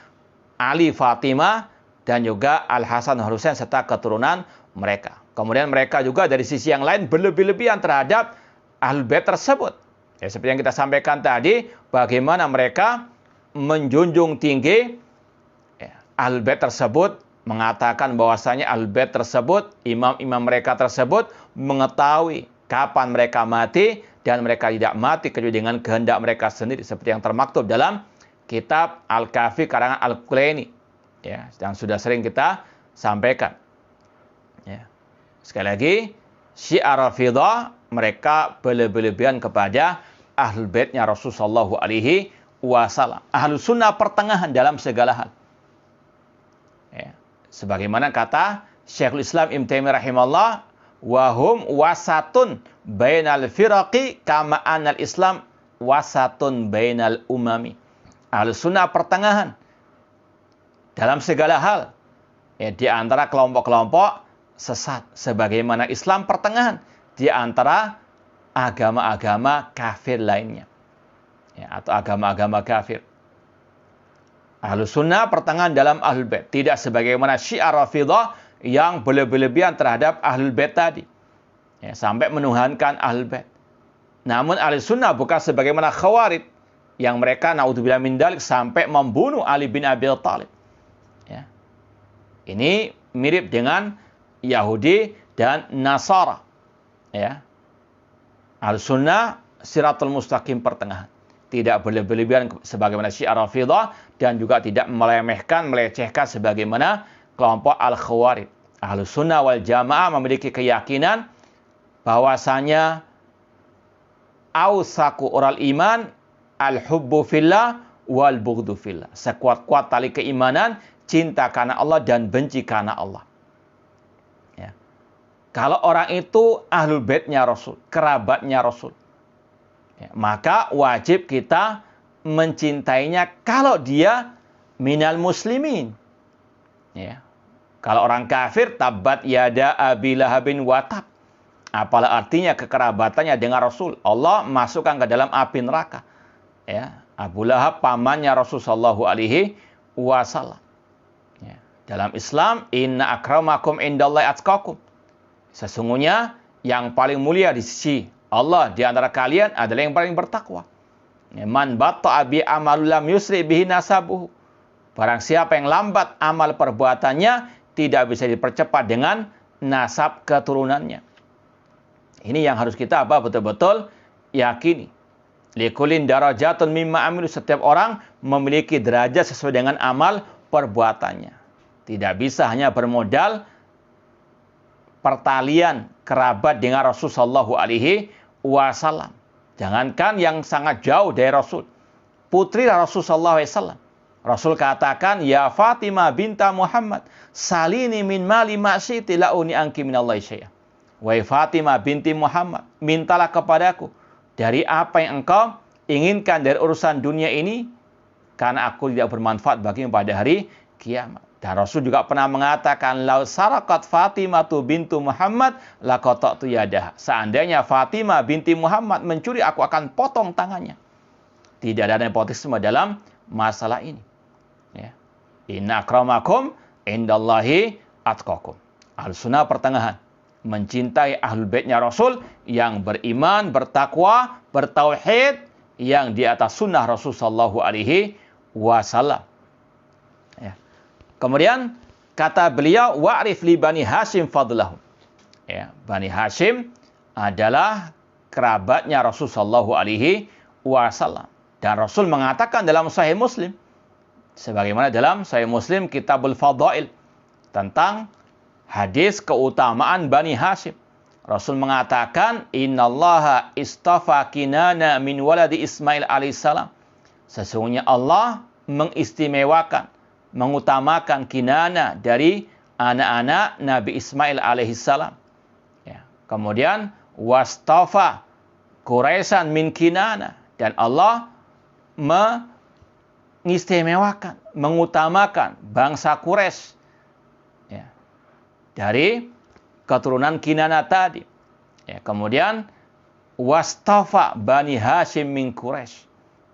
Ali, Fatimah, dan juga Al-Hasan wal Husain serta keturunan mereka. Kemudian mereka juga dari sisi yang lain berlebih-lebihan terhadap Ahlul Bait tersebut. Seperti yang kita sampaikan tadi, bagaimana mereka menjunjung tinggi Ahlul Bait tersebut, mengatakan bahwasanya Ahlul Bait tersebut, imam-imam mereka tersebut mengetahui kapan mereka mati dan mereka tidak mati kecuali dengan kehendak mereka sendiri, seperti yang termaktub dalam kitab Al-Kafi karangan Al-Kulaini. Yang sudah sering kita sampaikan. Sekali lagi, Syiah Rafidhah mereka berlebihan kepada Ahlul Baitnya Rasulullah sallallahu alaihi wasallam. Ahlus Sunnah pertengahan dalam segala hal. Sebagaimana kata Syekhul Islam Ibnu Taimiyah rahimahullah, wahum wasatun bainal firaqi kama anal Islam wasatun bainal umami. Ahlus Sunnah pertengahan dalam segala hal, di antara kelompok-kelompok sesat, sebagaimana Islam pertengahan di antara agama-agama kafir lainnya, atau agama-agama kafir. Ahlus Sunnah pertengahan dalam Ahlul Bait, tidak sebagaimana Syiah Rafidhah yang berlebihan terhadap Ahlul Bait tadi, sampai menuhankan Ahlul Bait. Namun Ahlus Sunnah bukan sebagaimana Khawarij yang mereka naudzubillah min dzalik sampai membunuh Ali bin Abi Thalib. Ini mirip dengan Yahudi dan Nasara. Al-Sunnah Siratul Mustaqim pertengahan. Tidak berlebihan sebagaimana Syiah Rafidhah dan juga tidak melemehkan, melecehkan sebagaimana kelompok Al-Khawarij. Ahlussunnah wal Jamaah memiliki keyakinan bahwasanya ausaku oral iman al-hubbu fillah wal bughdu fillah. Sekuat-kuat tali keimanan, cinta karena Allah dan benci karena Allah. Kalau orang itu Ahlul Baitnya Rasul, kerabatnya Rasul, maka wajib kita mencintainya kalau dia minal muslimin. Kalau orang kafir, tabat yada abi lahabin watab. Apalah artinya kekerabatannya dengan Rasul? Allah masukkan ke dalam api neraka. Abu Lahab pamannya Rasul sallallahu alaihi wasallam. Dalam Islam, inna akramakum indallahi atqakum. Sesungguhnya yang paling mulia di sisi Allah di antara kalian adalah yang paling bertakwa. Man batta'a bi amal lam yusri bihi nasabuhu. Barang siapa yang lambat amal perbuatannya, tidak bisa dipercepat dengan nasab keturunannya. Ini yang harus kita betul-betul yakini. Likulin darajatun mimma amilu. Setiap orang memiliki derajat sesuai dengan amal perbuatannya. Tidak bisa hanya bermodal pertalian kerabat dengan Rasul sallallahu alaihi wasallam. Jangankan yang sangat jauh dari Rasul, putri Rasul sallallahu alaihi wasallam. Rasul katakan, ya Fatimah binta Muhammad, salini min mali ma'syiti la'uni anki minallahi syai'an. Wahai Fatimah binti Muhammad, mintalah kepadaku dari apa yang engkau inginkan dari urusan dunia ini, karena aku tidak bermanfaat bagimu pada hari kiamat. Dan Rasul juga pernah mengatakan, lau sarakat Fatimah bintu Muhammad laqata'tu yadaha. Seandainya Fatimah binti Muhammad mencuri, aku akan potong tangannya. Tidak ada nepotisme dalam masalah ini. Inna akramakum indallahi atqakum. Al-Sunnah pertengahan. Mencintai Ahlul Baitnya Rasul yang beriman, bertakwa, bertauhid, yang di atas sunnah Rasul sallallahu alaihi wasallam. Kemudian kata beliau, wa'rif li Bani Hashim fadlahum. Ya, Bani Hashim adalah kerabatnya Rasul sallallahu alaihi wasallam. Dan Rasul mengatakan dalam Sahih Muslim, sebagaimana dalam Sahih Muslim Kitabul Fadail, tentang hadis keutamaan Bani Hashim. Rasul mengatakan, innallaha istafa Kinana min waladi Ismail alaihissalam. Sesungguhnya Allah mengistimewakan, mengutamakan Kinana dari anak-anak Nabi Ismail alaihissalam. Ya. Kemudian wastafa Quraisyan min Kinana, dan Allah mengistimewakan, mengutamakan bangsa Quraisy, ya, dari keturunan Kinana tadi. Ya, kemudian wastafa Bani Hashim min Quraisy,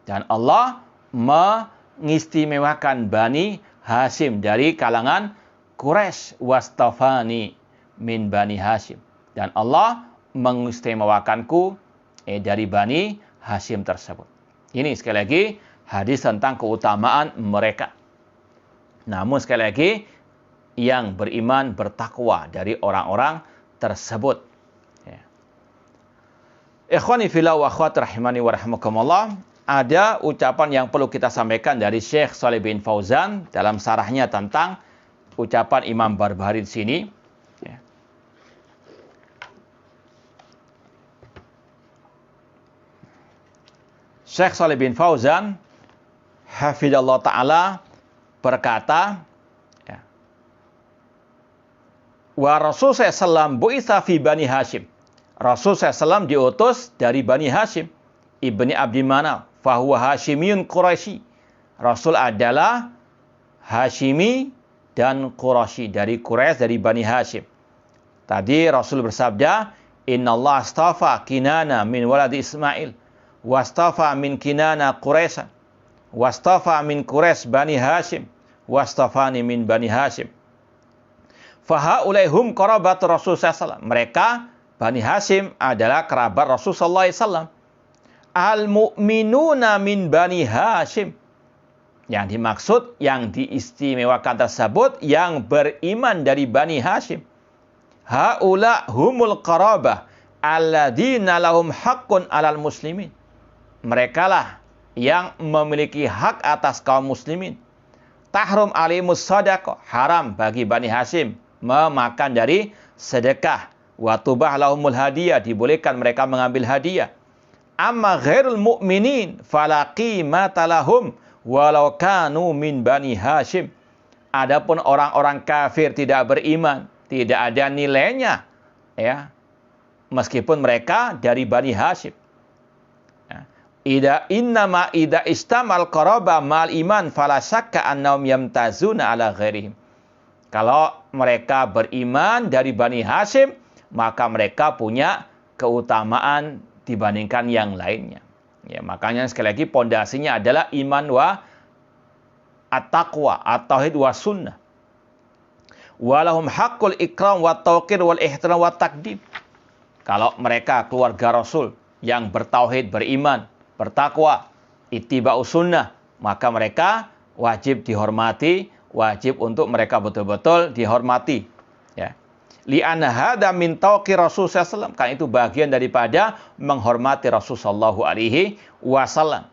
dan Allah mengistimewakan Bani Hashim dari kalangan Quraisy. Wastafani min Bani Hashim, dan Allah mengistimewakanku dari Bani Hashim tersebut. Ini sekali lagi hadis tentang keutamaan mereka. Namun sekali lagi, yang beriman bertakwa dari orang-orang tersebut. Ya. Ikhwani fillah wa akhwat rahimani wa rahimakumullah, ada ucapan yang perlu kita sampaikan dari Syekh Shalih bin Fauzan dalam sarahnya tentang ucapan Imam Barbahari di sini. Ya. Syekh Shalih bin Fauzan hafizallahu taala berkata, wa Rasul SAW bu'itha fi Bani Hashim. Rasul SAW diutus dari Bani Hashim, ibni Abdi Manaf, fahuwa Hashimiyun Quraisy. Rasul adalah Hashimi dan Quraisy, dari Quraisy, dari Bani Hashim. Tadi Rasul bersabda, innallaha astafa Kinana min waladi Ismail, wastafa min Kinana Quraisy, wastafa min Quraisy Bani Hashim, wastafani min Bani Hashim. Fahaulaihum qarabat Rasul SAW. Mereka, Bani Hashim, adalah kerabat Rasul SAW. Al-mu'minuna min Bani Hashim. Yang dimaksud, yang diistimewakan tersebut, yang beriman dari Bani Hashim. Haula humul qarabah alladzina lahum haqqun alal muslimin. Merekalah yang memiliki hak atas kaum muslimin. Tahrum alimus sadaqah. Haram bagi Bani Hashim memakan dari sedekah. Wa tubah lahumul hadiyah, dibolehkan mereka mengambil hadiah. Amma ghairul mu'minin fala qimata lahum walau kanu min Bani Hashim. Adapun orang-orang kafir tidak beriman, tidak ada nilainya, ya, meskipun mereka dari Bani Hashim. Ida istamal qaraba mal iman fala syakka annahum yamtazuna ala ghairihim. Kalau mereka beriman dari Bani Hashim, maka mereka punya keutamaan dibandingkan yang lainnya. Ya, makanya sekali lagi pondasinya adalah iman wa at-taqwa, at-tauhid wa sunnah. Walahum haqqul ikram wa tauqir wal ihtiram wa taqdim. Kalau mereka keluarga Rasul yang bertauhid, beriman, bertakwa, ittiba'u sunnah, maka mereka wajib dihormati, wajib untuk mereka betul-betul dihormati. Ya. Li'anna hadza min tauqir Rasul sallallahu, kan itu bagian daripada menghormati Rasul sallallahu alaihi wasallam.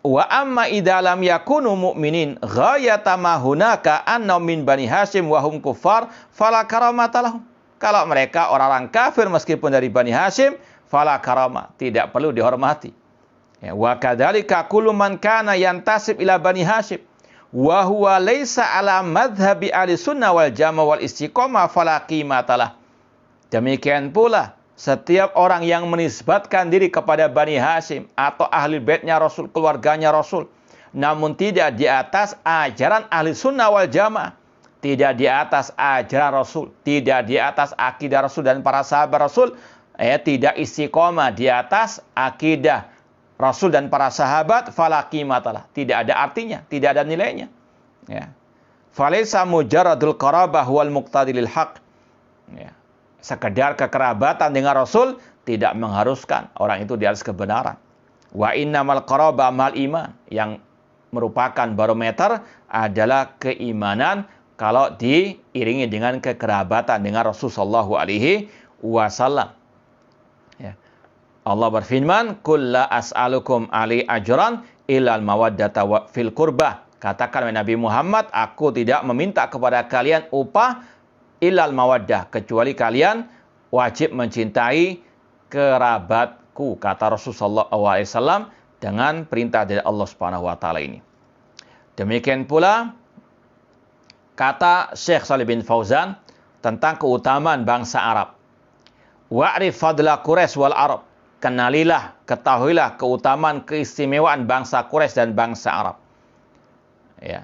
Wa amma idza lam yakunu mu'minin ghayata ma hunaka anna min Bani Hashim wa hum kuffar fala karamata lahum. Kalau mereka orang-orang kafir meskipun dari Bani Hashim, fala karamah, tidak perlu dihormati. Ya, wa kadzalika kullu man kana yantasib ila Bani Hashim wa huwa laysa ala madhhabi ahli sunnah wal jamaah wal istiqomah fala qimatalah. Demikian pula setiap orang yang menisbatkan diri kepada Bani Hashim atau ahli baitnya Rasul, keluarganya Rasul, namun tidak di atas ajaran ahli sunnah wal jamaah, tidak di atas ajaran Rasul, tidak di atas akidah Rasul dan para sahabat Rasul, tidak istiqomah di atas akidah Rasul dan para sahabat, fala qimatalah, tidak ada artinya, tidak ada nilainya. Ya. Falaisa mujarradul qarabah wal muqtadi lil haq. Ya. Sekedar kekerabatan dengan Rasul tidak mengharuskan orang itu di atas kebenaran. Wa innamal qarabah mal iman, yang merupakan barometer adalah keimanan kalau diiringi dengan kekerabatan dengan Rasulullah SAW. Ya. Allah berfirman, "Qul la as'alukum alaihi ajran illal mawaddata fil qurbah." Katakan Nabi Muhammad, aku tidak meminta kepada kalian upah illal mawaddah, kecuali kalian wajib mencintai kerabatku, kata Rasulullah SAW dengan perintah dari Allah Subhanahu wa taala ini. Demikian pula kata Syekh Shalih bin Fauzan tentang keutamaan bangsa Arab. Wa'rif fadla Quraisy wal Arab. Kenalilah, ketahuilah keutamaan keistimewaan bangsa Quraisy dan bangsa Arab. Ya.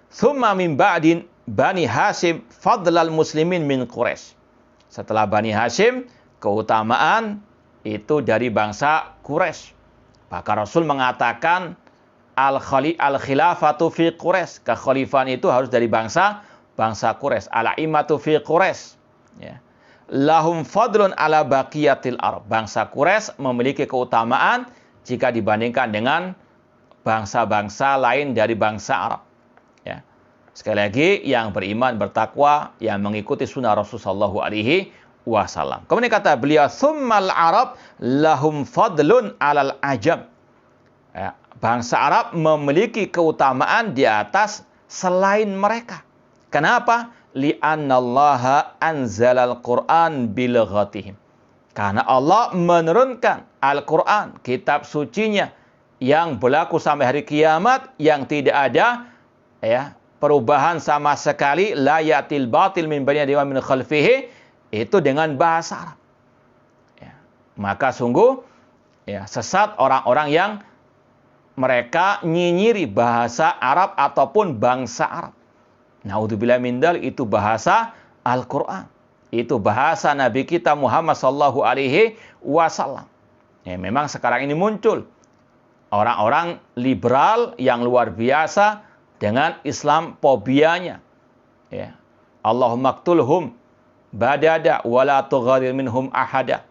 Tsumma min ba'din Bani Hashim fadlal muslimin min Quraisy. Setelah Bani Hashim, keutamaan itu dari bangsa Quraisy. Maka Rasul mengatakan al-khilafatu fi Quraisy. Kekhalifahan itu harus dari bangsa Quraisy. Al-aimatu fi Quraisy. Ya. Lahum fadlun ala baqiyatil Arab. Bangsa Quraisy memiliki keutamaan jika dibandingkan dengan bangsa-bangsa lain dari bangsa Arab. Ya. Sekali lagi, yang beriman, bertakwa, yang mengikuti sunnah Rasulullah SAW. Kemudian kata beliau, "Tsummal Arab lahum fadlun alal ajam." Ya. Bangsa Arab memiliki keutamaan di atas selain mereka. Kenapa? Li'annallaha anzalal Qur'an bilghatihim. Karena Allah menurunkan Al-Quran, kitab sucinya, yang berlaku sampai hari kiamat, yang tidak ada perubahan sama sekali, la yatil batil min bayni yadayhi wa min khalfihi, itu dengan bahasa Arab. Ya. Maka sungguh sesat orang-orang yang mereka nyinyiri bahasa Arab ataupun bangsa Arab. Naudzubillah min dzalik, itu bahasa Al-Quran. Itu bahasa Nabi kita Muhammad SAW. Ya, memang sekarang ini muncul orang-orang liberal yang luar biasa dengan Islam fobianya. Ya. Allahumma qtulhum badada wala tughadir minhum ahada.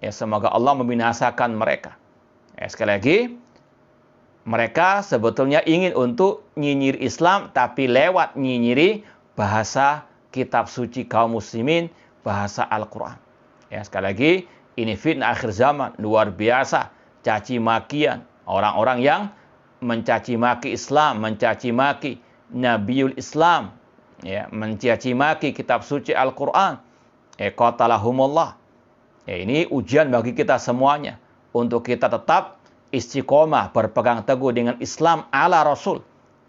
Ya, semoga Allah membinasakan mereka. Ya, sekali lagi, mereka sebetulnya ingin untuk nyinyir Islam, tapi lewat nyinyiri bahasa kitab suci kaum muslimin, bahasa Al-Quran. Ya, sekali lagi, ini fitnah akhir zaman, luar biasa, caci makian. Orang-orang yang mencaci maki Islam, mencaci maki Nabiul Islam, ya, mencaci maki kitab suci Al-Quran. Qatalahumullah. Ya, ini ujian bagi kita semuanya, untuk kita tetap istiqomah, berpegang teguh dengan Islam ala Rasul,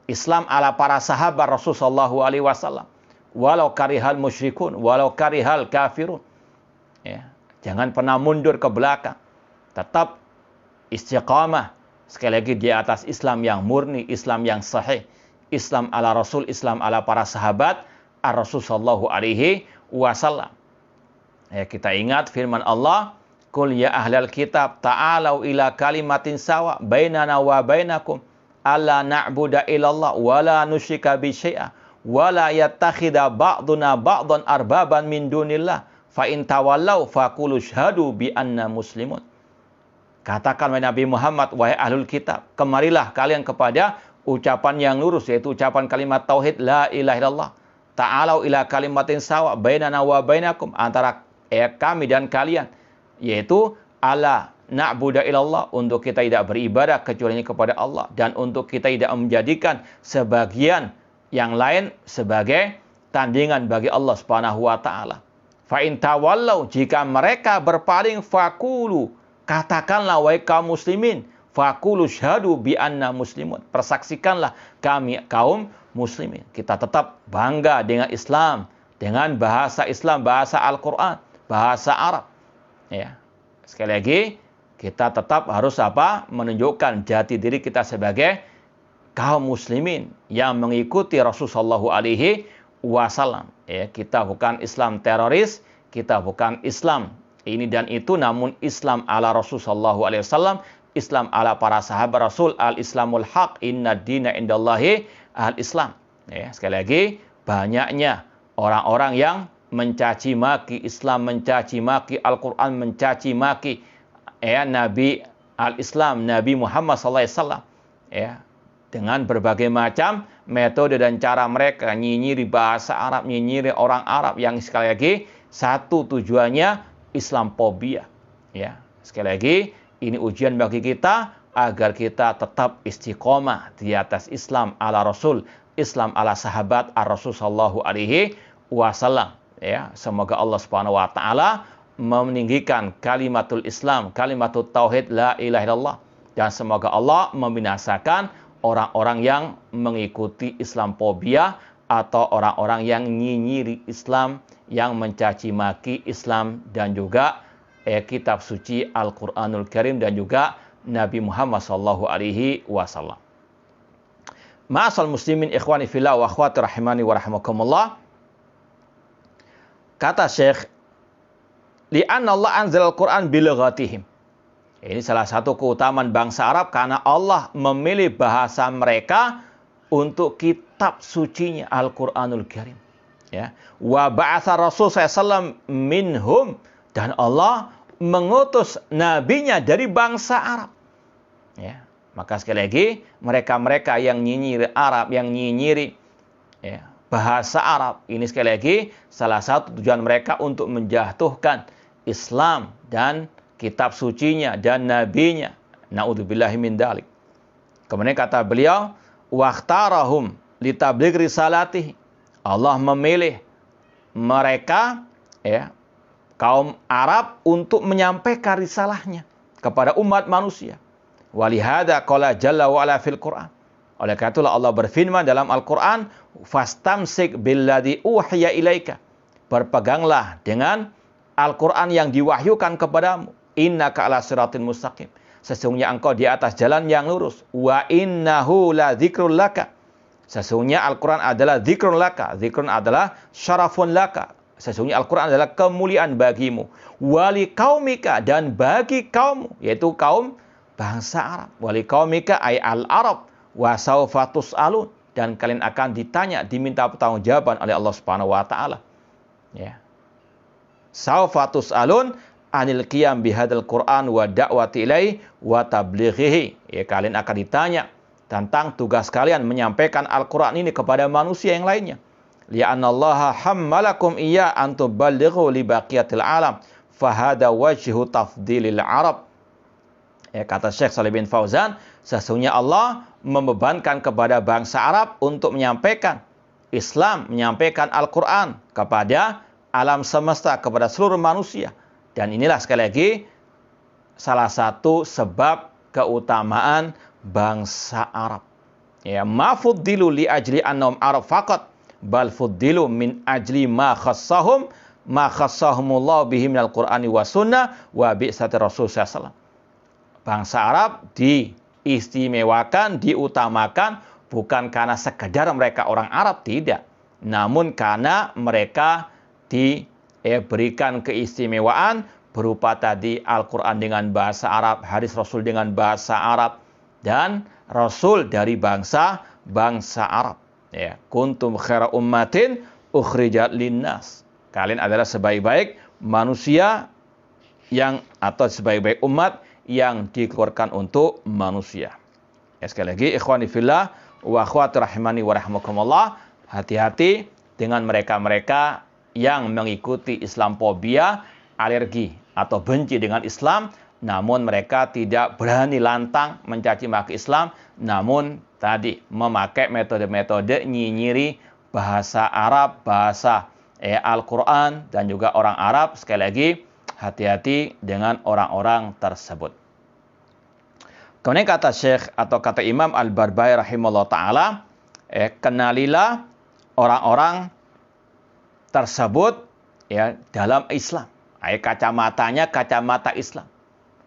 Islam ala para sahabat Rasul sallallahu alaihi wasallam. Walau karihal musyrikun, walau karihal kafirun. Ya, jangan pernah mundur ke belakang. Tetap istiqamah. Sekali lagi di atas Islam yang murni, Islam yang sahih, Islam ala Rasul, Islam ala para sahabat Ar-Rasul sallallahu alaihi wasallam. Ya, kita ingat firman Allah, "Qul ya ahlal kitab ta'alau ila kalimatin sawa bainana wa bainakum alla na'budu illallah wa la nusyrika bi syai'a wa la yattakhidha ba'duna ba'dan arbaban min dunillah fa in tawallau faqulu syhadu bi anna muslimun." Katakan wahai Nabi Muhammad, wahai ahlul kitab, kemarilah kalian kepada ucapan yang lurus, yaitu ucapan kalimat tauhid la ilaha illallah. Ta'alau ila kalimatin sawa bainana wa bainakum, antara kami dan kalian, yaitu alla na'budu illallah, untuk kita tidak beribadah kecuali kepada Allah, dan untuk kita tidak menjadikan sebagian yang lain sebagai tandingan bagi Allah Subhanahu wa taala. Fa in tawallau, jika mereka berpaling, faqulu, katakanlah wahai kaum muslimin, faqulu syhadu bi anna muslimun, persaksikanlah kami kaum muslimin. Kita tetap bangga dengan Islam, dengan bahasa Islam, bahasa Al-Quran, bahasa Arab. Ya. Sekali lagi, kita tetap harus menunjukkan jati diri kita sebagai kaum muslimin yang mengikuti Rasulullah SAW. Ya, kita bukan Islam teroris, kita bukan Islam ini dan itu, namun Islam ala Rasulullah SAW, Islam ala para sahabat Rasul, al-Islamul haq, inna dina indallahi al-Islam. Ya, sekali lagi, banyaknya orang-orang yang mencaci maki Islam, mencaci maki Al-Quran, mencaci maki Nabi al-Islam, Nabi Muhammad SAW. Ya, dengan berbagai macam metode dan cara mereka nyinyiri bahasa Arab, nyinyiri orang Arab yang sekali lagi satu tujuannya Islamophobia. Ya, sekali lagi ini ujian bagi kita agar kita tetap istiqomah di atas Islam ala Rasul, Islam ala sahabat ar-Rasul sallallahu alaihi wasallam. Ya, semoga Allah Subhanahu wa taala meninggikan kalimatul Islam, kalimatul tauhid la ilaha illallah, dan semoga Allah membinasakan orang-orang yang mengikuti Islamophobia atau orang-orang yang nyinyiri Islam, yang mencaci maki Islam dan juga kitab suci Al-Qur'anul Karim dan juga Nabi Muhammad sallallahu alaihi wasallam. Ma'asal muslimin ikhwani fillah wa akhwati rahimani wa rahimakumullah. Kata Syekh, li'anna Allah anzal al-Qur'an bilughatihim. Ini salah satu keutamaan bangsa Arab karena Allah memilih bahasa mereka untuk kitab sucinya Al-Qur'anul Karim. Ya. Wa ba'atha Rasul sallallahu minhum, dan Allah mengutus nabinya dari bangsa Arab. Ya. Maka sekali lagi mereka-mereka yang nyinyiri Arab, yang nyinyiri bahasa Arab, ini sekali lagi salah satu tujuan mereka untuk menjatuhkan Islam dan kitab sucinya dan nabinya. Na'udzubillahi min dzalik. Kemudian kata beliau, waqtarahum litabligh risalatihi. Allah memilih mereka kaum Arab untuk menyampaikan risalahnya kepada umat manusia. Walihada qala jalla wa ala fil Qur'an. Oleh karena itulah Allah berfirman dalam Al-Qur'an, fastamsik billadzi uhiya ilaika. Berpeganglah dengan Al-Qur'an yang diwahyukan kepadamu. Innaka ala siratin mustaqim. Sesungguhnya engkau di atas jalan yang lurus. Wa innahu la dzikrul laka. Sesungguhnya Al-Qur'an adalah dzikrun laka. Dzikrun adalah syarafun laka. Sesungguhnya Al-Qur'an adalah kemuliaan bagimu. Wali kaumika, dan bagi kaummu, yaitu kaum bangsa Arab. Wali kaumika ay al-Arab. Wa sawfa tus'alun. Dan kalian akan ditanya, diminta pertanggungjawaban oleh Allah Subhanahu wa taala. Ya. Sawfa tus'alun anil qiyam bihadzal Qur'an wa da'wati ilaihi wa tablighihi. Ya, kalian akan ditanya tentang tugas kalian menyampaikan Al-Qur'an ini kepada manusia yang lainnya. Li'annallaha hammalakum iyya an tuballighu li baqiyatil alam. Fa hadha wajhu tafdilil Arab. Ya, kata Syekh Shalih bin Fauzan, sesungguhnya Allah membebankan kepada bangsa Arab untuk menyampaikan Islam, menyampaikan Al-Qur'an kepada alam semesta, kepada seluruh manusia. Dan inilah sekali lagi salah satu sebab keutamaan bangsa Arab. Ya, ma fuddilu li ajli annahum Arab faqat, bal fuddilu min ajli ma khassahumullah bihi minal Qur'ani wa sunnah wa bi'sati Rasul sallallahu alaihi wasallam. Bangsa Arab diistimewakan, diutamakan bukan karena sekedar mereka orang Arab, tidak. Namun karena mereka diberikan keistimewaan berupa tadi Al-Quran dengan bahasa Arab, hadis Rasul dengan bahasa Arab, dan Rasul dari bangsa Arab. Ya, kuntum khaira ummatin ukhrijat linnas. Kalian adalah sebaik-baik manusia atau sebaik-baik umat yang dikeluarkan untuk manusia. Ya, sekali lagi ikhwani fillah wa akhwati rahimani wa rahimakumullah, hati-hati dengan mereka-mereka yang mengikuti Islamophobia, alergi atau benci dengan Islam, namun mereka tidak berani lantang mencaci maki Islam, namun tadi memakai metode-metode nyinyiri bahasa Arab, bahasa Al-Quran, dan juga orang Arab. Sekali lagi, hati-hati dengan orang-orang tersebut. Kemudian kata Syekh atau kata Imam Al-Barbahari rahimahullah ta'ala, kenalilah orang-orang tersebut dalam Islam. Kacamatanya kacamata Islam.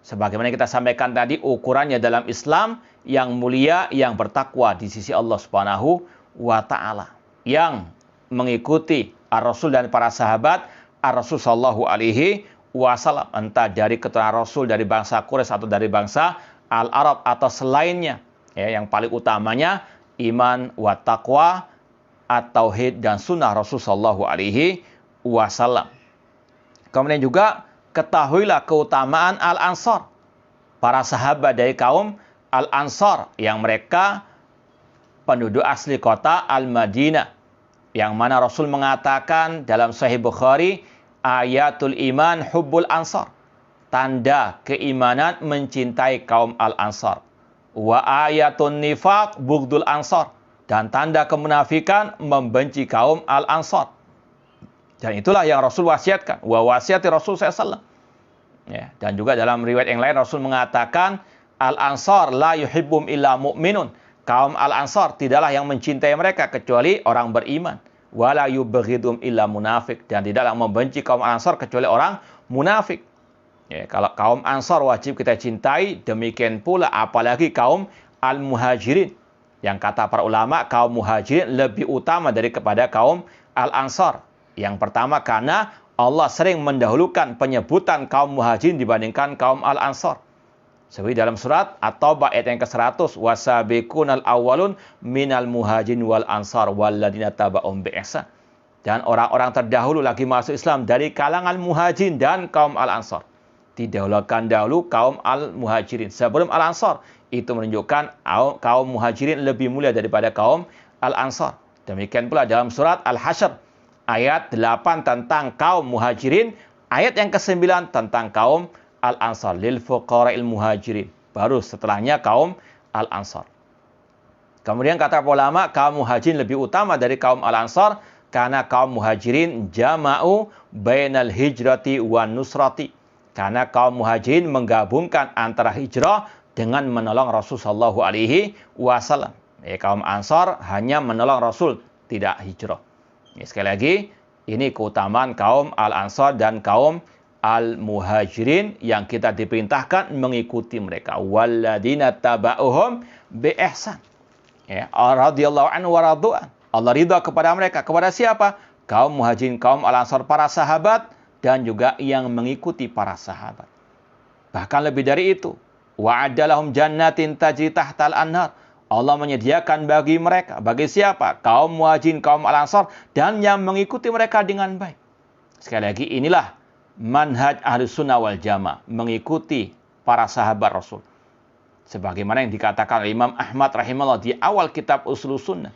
Sebagaimana kita sampaikan tadi, ukurannya dalam Islam yang mulia, yang bertakwa di sisi Allah Subhanahu wa ta'ala. Yang mengikuti Ar-Rasul dan para sahabat Ar-Rasul sallallahu alaihi wasallam. Entah dari keturunan Rasul dari bangsa Quraisy atau dari bangsa Al-Arab atau selainnya. Yang paling utamanya iman wa taqwa, at-tauhid dan sunnah Rasul sallallahu alaihi wasallam. Kemudian juga ketahuilah keutamaan Al-Ansar, para sahabat dari kaum Al-Ansar yang mereka penduduk asli kota Al-Madinah. Yang mana Rasul mengatakan dalam Sahih Bukhari, ayatul iman hubbul ansar. Tanda keimanan mencintai kaum Al-Ansar. Wa ayatun nifaq bughdul ansar. Dan tanda kemunafikan membenci kaum Al-Ansar. Dan itulah yang Rasul wasiatkan. Wa wasiati Rasul SAW. Ya, dan juga dalam riwayat yang lain Rasul mengatakan, Al-Ansar la yuhibbum illa mu'minun. Kaum Al-Ansar tidaklah yang mencintai mereka kecuali orang beriman. Wala yubghidum illa munafik. Dan tidaklah membenci kaum Al-Ansar kecuali orang munafik. Ya, kalau kaum Ansar wajib kita cintai, demikian pula apalagi kaum Al-Muhajirin. Yang kata para ulama, kaum Muhajirin lebih utama daripada kaum Al-Ansar. Yang pertama karena Allah sering mendahulukan penyebutan kaum Muhajirin dibandingkan kaum Al-Ansar. Seperti dalam surat At-Taubah ayat yang ke-100, wasabiqunal awwalun minal muhajirin wal ansar walladzina taba'um bi ihsan. Dan orang-orang terdahulu lagi masuk Islam dari kalangan Muhajirin dan kaum Al-Ansar. Didahulukan dahulu kaum Al-Muhajirin sebelum Al-Ansar. Itu menunjukkan kaum Muhajirin lebih mulia daripada kaum Al-Ansar. Demikian pula dalam surat Al-Hasyr ayat 8 tentang kaum Muhajirin, ayat yang ke-9 tentang kaum Al-Ansar, lil fuqara'il muhajirin. Baru setelahnya kaum Al-Ansar. Kemudian kata ulama, kaum Muhajirin lebih utama dari kaum Al-Ansar karena kaum Muhajirin jama'u bainal hijrati wan nusrati. Karena kaum Muhajirin menggabungkan antara hijrah dengan menolong Rasul sallallahu alaihi wasallam. Kaum Ansar hanya menolong Rasul, tidak hijrah. Sekali lagi, ini keutamaan kaum Al-Ansar dan kaum Al-Muhajirin yang kita diperintahkan mengikuti mereka. Walladzina taba'uhum bi ihsan. Radhiyallahu anhu wa radu'an. Allah ridha kepada mereka. Kepada siapa? Kaum Muhajirin, kaum Al-Ansar, para sahabat, dan juga yang mengikuti para sahabat. Bahkan lebih dari itu. Wa'adalahum jannatin tajri tahtal anhar. Allah menyediakan bagi mereka. Bagi siapa? Kaum Muhajirin, kaum Al-Ansar, dan yang mengikuti mereka dengan baik. Sekali lagi, inilah manhaj Ahlus Sunnah wal Jamaah. Mengikuti para sahabat Rasul. Sebagaimana yang dikatakan oleh Imam Ahmad rahimahullah di awal kitab Ushulus Sunnah.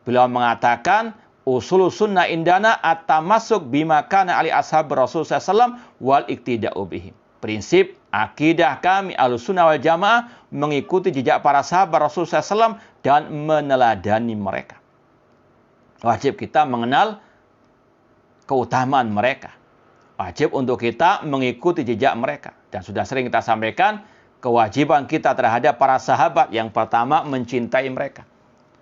Beliau mengatakan, Ushulus Sunnah indana at-tamassuk bima kana ali ashab Rasul sallallahu wal iktida'u bihim. Prinsip akidah kami Ahlus Sunnah wal Jamaah mengikuti jejak para sahabat Rasul sallallahu dan meneladani mereka. Wajib kita mengenal keutamaan mereka. Wajib untuk kita mengikuti jejak mereka. Dan sudah sering kita sampaikan, kewajiban kita terhadap para sahabat yang pertama mencintai mereka.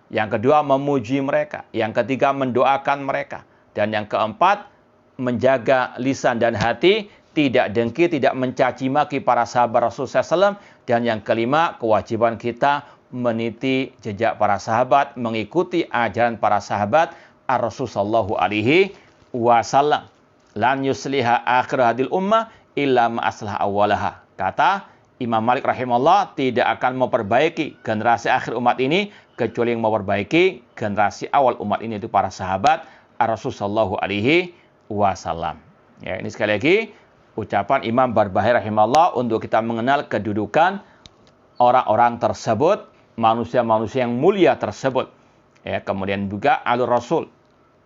Yang kedua memuji mereka. Yang ketiga mendoakan mereka. Dan yang keempat menjaga lisan dan hati. Tidak dengki, tidak mencaci maki para sahabat Rasulullah SAW. Dan yang kelima kewajiban kita meniti jejak para sahabat. Mengikuti ajaran para sahabat Ar-Rasul sallallahu alaihi wasallam. Lan yusliha akhir hadil ummah illa ma'aslah awalaha. Kata Imam Malik rahimahullah, tidak akan memperbaiki generasi akhir umat ini kecuali yang memperbaiki generasi awal umat ini, itu para sahabat Rasul sallallahu alaihi wasallam. Ya, ini sekali lagi ucapan Imam Barbahari rahimahullah untuk kita mengenal kedudukan orang-orang tersebut, manusia-manusia yang mulia tersebut. Ya, kemudian juga alur Rasul,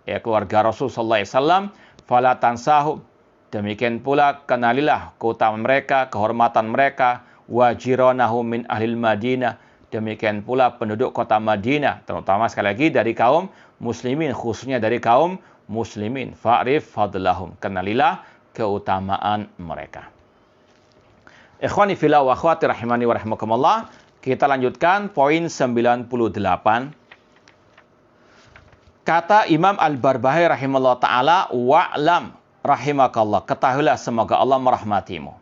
ya, keluarga Rasul sallallahu alaihi wasallam, fala tansahum. Demikian pula kenalilah keutamaan mereka, kehormatan mereka, wajiranahum min ahlil Madinah. Demikian pula penduduk kota Madinah, terutama sekali lagi dari kaum muslimin, khususnya dari kaum muslimin. Fa'rif fadlahum. Kenalilah keutamaan mereka. Ikhwani fillah wa akhwati rahimani wa rahimakumullah. Kita lanjutkan poin 98. Kata Imam Al-Barbahari rahimahullah ta'ala, wa'lam rahimakallah. Ketahuilah semoga Allah merahmatimu.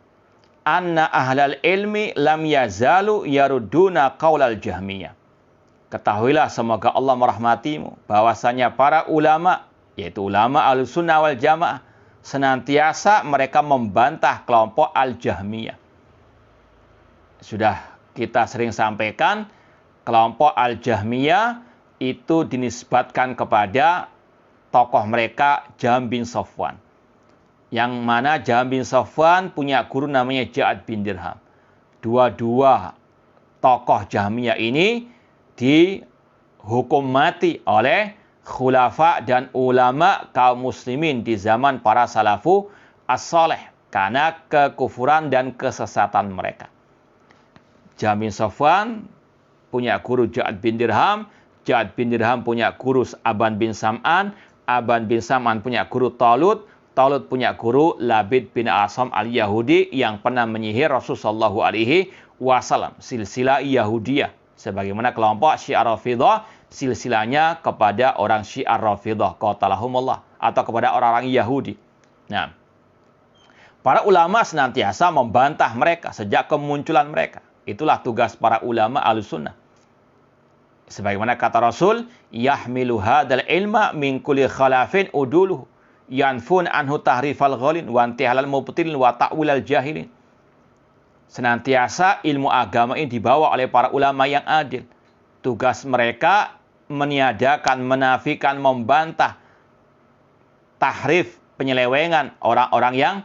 Anna ahlal ilmi lam yazalu yarudduna qaulal jahmiyah. Ketahuilah semoga Allah merahmatimu bahwasanya para ulama, yaitu ulama Ahlus Sunnah wal Jamaah, senantiasa mereka membantah kelompok Al-Jahmiyah. Sudah kita sering sampaikan, kelompok Al-Jahmiyah itu dinisbatkan kepada tokoh mereka Jahm bin Safwan. Yang mana Jahm bin Safwan punya guru namanya Ja'ad bin Dirham. Dua-dua tokoh Jahmiyah ini hukum mati oleh khulafa dan ulama kaum muslimin di zaman para salafu as-saleh karena kekufuran dan kesesatan mereka. Jahm bin Safwan punya guru Ja'ad bin Dirham, Ja'ad bin Dirham punya guru Aban bin Sam'an, Aban bin Sam'an punya guru Talut, Talut punya guru Labid bin Asam al-Yahudi yang pernah menyihir Rasulullah SAW, silsilah Yahudiyah. Sebagaimana kelompok Syiah Rafidhah, silsilahnya kepada orang Syiah Rafidhah, qatalahumullah, atau kepada orang-orang Yahudi. Nah, para ulama senantiasa membantah mereka sejak kemunculan mereka. Itulah tugas para ulama Ahlussunnah. Sebagaimana kata Rasul, yahmilu hadzal ilma min kulli khalafin uduluhu yanfun anhu tahrifal ghalin wa intihalal mubtilin wa ta'wilal jahilin. Senantiasa ilmu agama ini dibawa oleh para ulama yang adil. Tugas mereka meniadakan, menafikan, membantah tahrif, penyelewengan orang-orang yang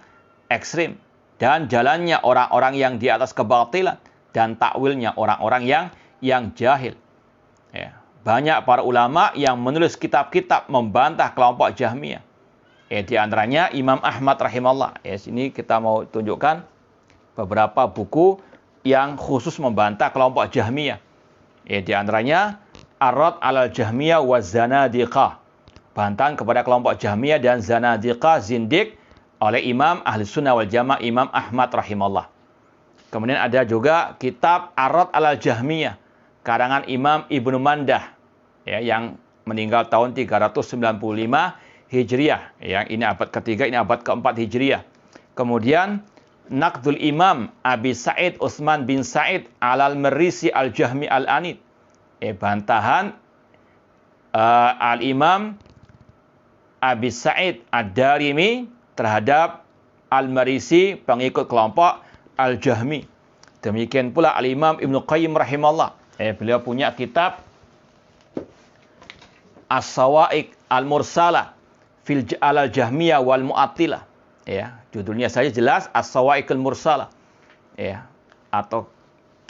ekstrim dan jalannya orang-orang yang di atas kebatilan dan takwilnya orang-orang yang jahil. Ya, banyak para ulama yang menulis kitab-kitab membantah kelompok Jahmiyah. Di antaranya Imam Ahmad rahimahullah. Sini kita mau tunjukkan beberapa buku yang khusus membantah kelompok Jahmiyah. Di antaranya Ar-Rad 'alal Jahmiyah wa Zanadiqah. Bantahan kepada kelompok Jahmiyah dan Zanadiqah, zindik, oleh Imam Ahlussunnah wal Jamaah Imam Ahmad rahimahullah. Kemudian ada juga kitab Ar-Rad 'alal Jahmiyah karangan Imam Ibnu Mandah yang meninggal tahun 395 Hijriah. Yang ini abad ketiga, ini abad keempat Hijriah. Kemudian Naqdul Imam Abi Sa'id Utsman bin Sa'id 'alal Marisi al-Jahmi al-Anid. Bantahan Al-Imam Abi Sa'id Ad-Darimi terhadap Al-Marisi, pengikut kelompok Al-Jahmi. Demikian pula Al-Imam Ibnu Qayyim rahimahullah. Beliau punya kitab As-Sawa'iq Al-Mursalah fil Al-Jahmiyah wal Mu'attilah. Judulnya saja jelas As-Sawa'iq Al-Mursalah. Atau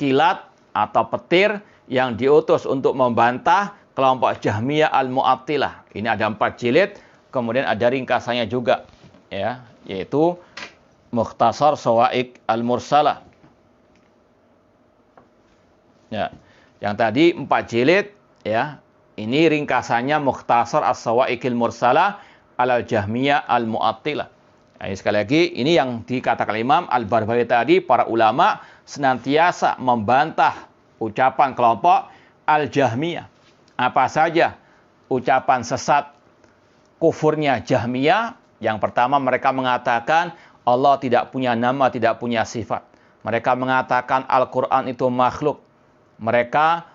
kilat atau petir yang diutus untuk membantah kelompok Jahmiyah Al-Mu'attilah. Ini ada 4 jilid, kemudian ada ringkasannya juga, yaitu Mukhtasar Sawa'iq Al-Mursalah. Yang tadi 4 jilid, ini ringkasannya Mukhtasar As-Sawa'iqil Mursalah alal Jahmiyah Al-Mu'attilah. Sekali lagi, ini yang dikatakan Imam Al-Barbahari tadi, para ulama senantiasa membantah ucapan kelompok Al-Jahmiyah. Apa saja ucapan sesat kufurnya Jahmiyah? Yang pertama, mereka mengatakan Allah tidak punya nama, tidak punya sifat. Mereka mengatakan Al-Quran itu makhluk. Mereka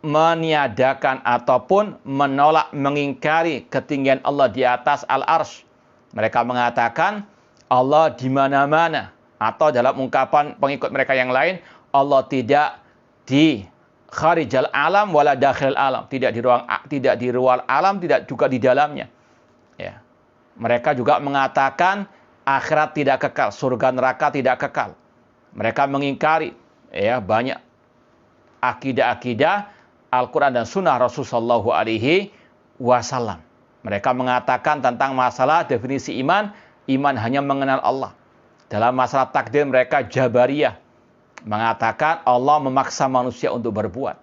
meniadakan ataupun menolak, mengingkari ketinggian Allah di atas Al-Arsy. Mereka mengatakan Allah di mana-mana. Atau dalam ungkapan pengikut mereka yang lain, Allah tidak di kharijal alam wala dakhil alam. Tidak di luar alam, tidak juga di dalamnya. Mereka juga mengatakan akhirat tidak kekal, surga neraka tidak kekal. Mereka mengingkari banyak akidah-akidah Al-Quran dan Sunnah Rasulullah SAW. Mereka mengatakan tentang masalah definisi iman, iman hanya mengenal Allah. Dalam masalah takdir mereka Jabariyah, mengatakan Allah memaksa manusia untuk berbuat.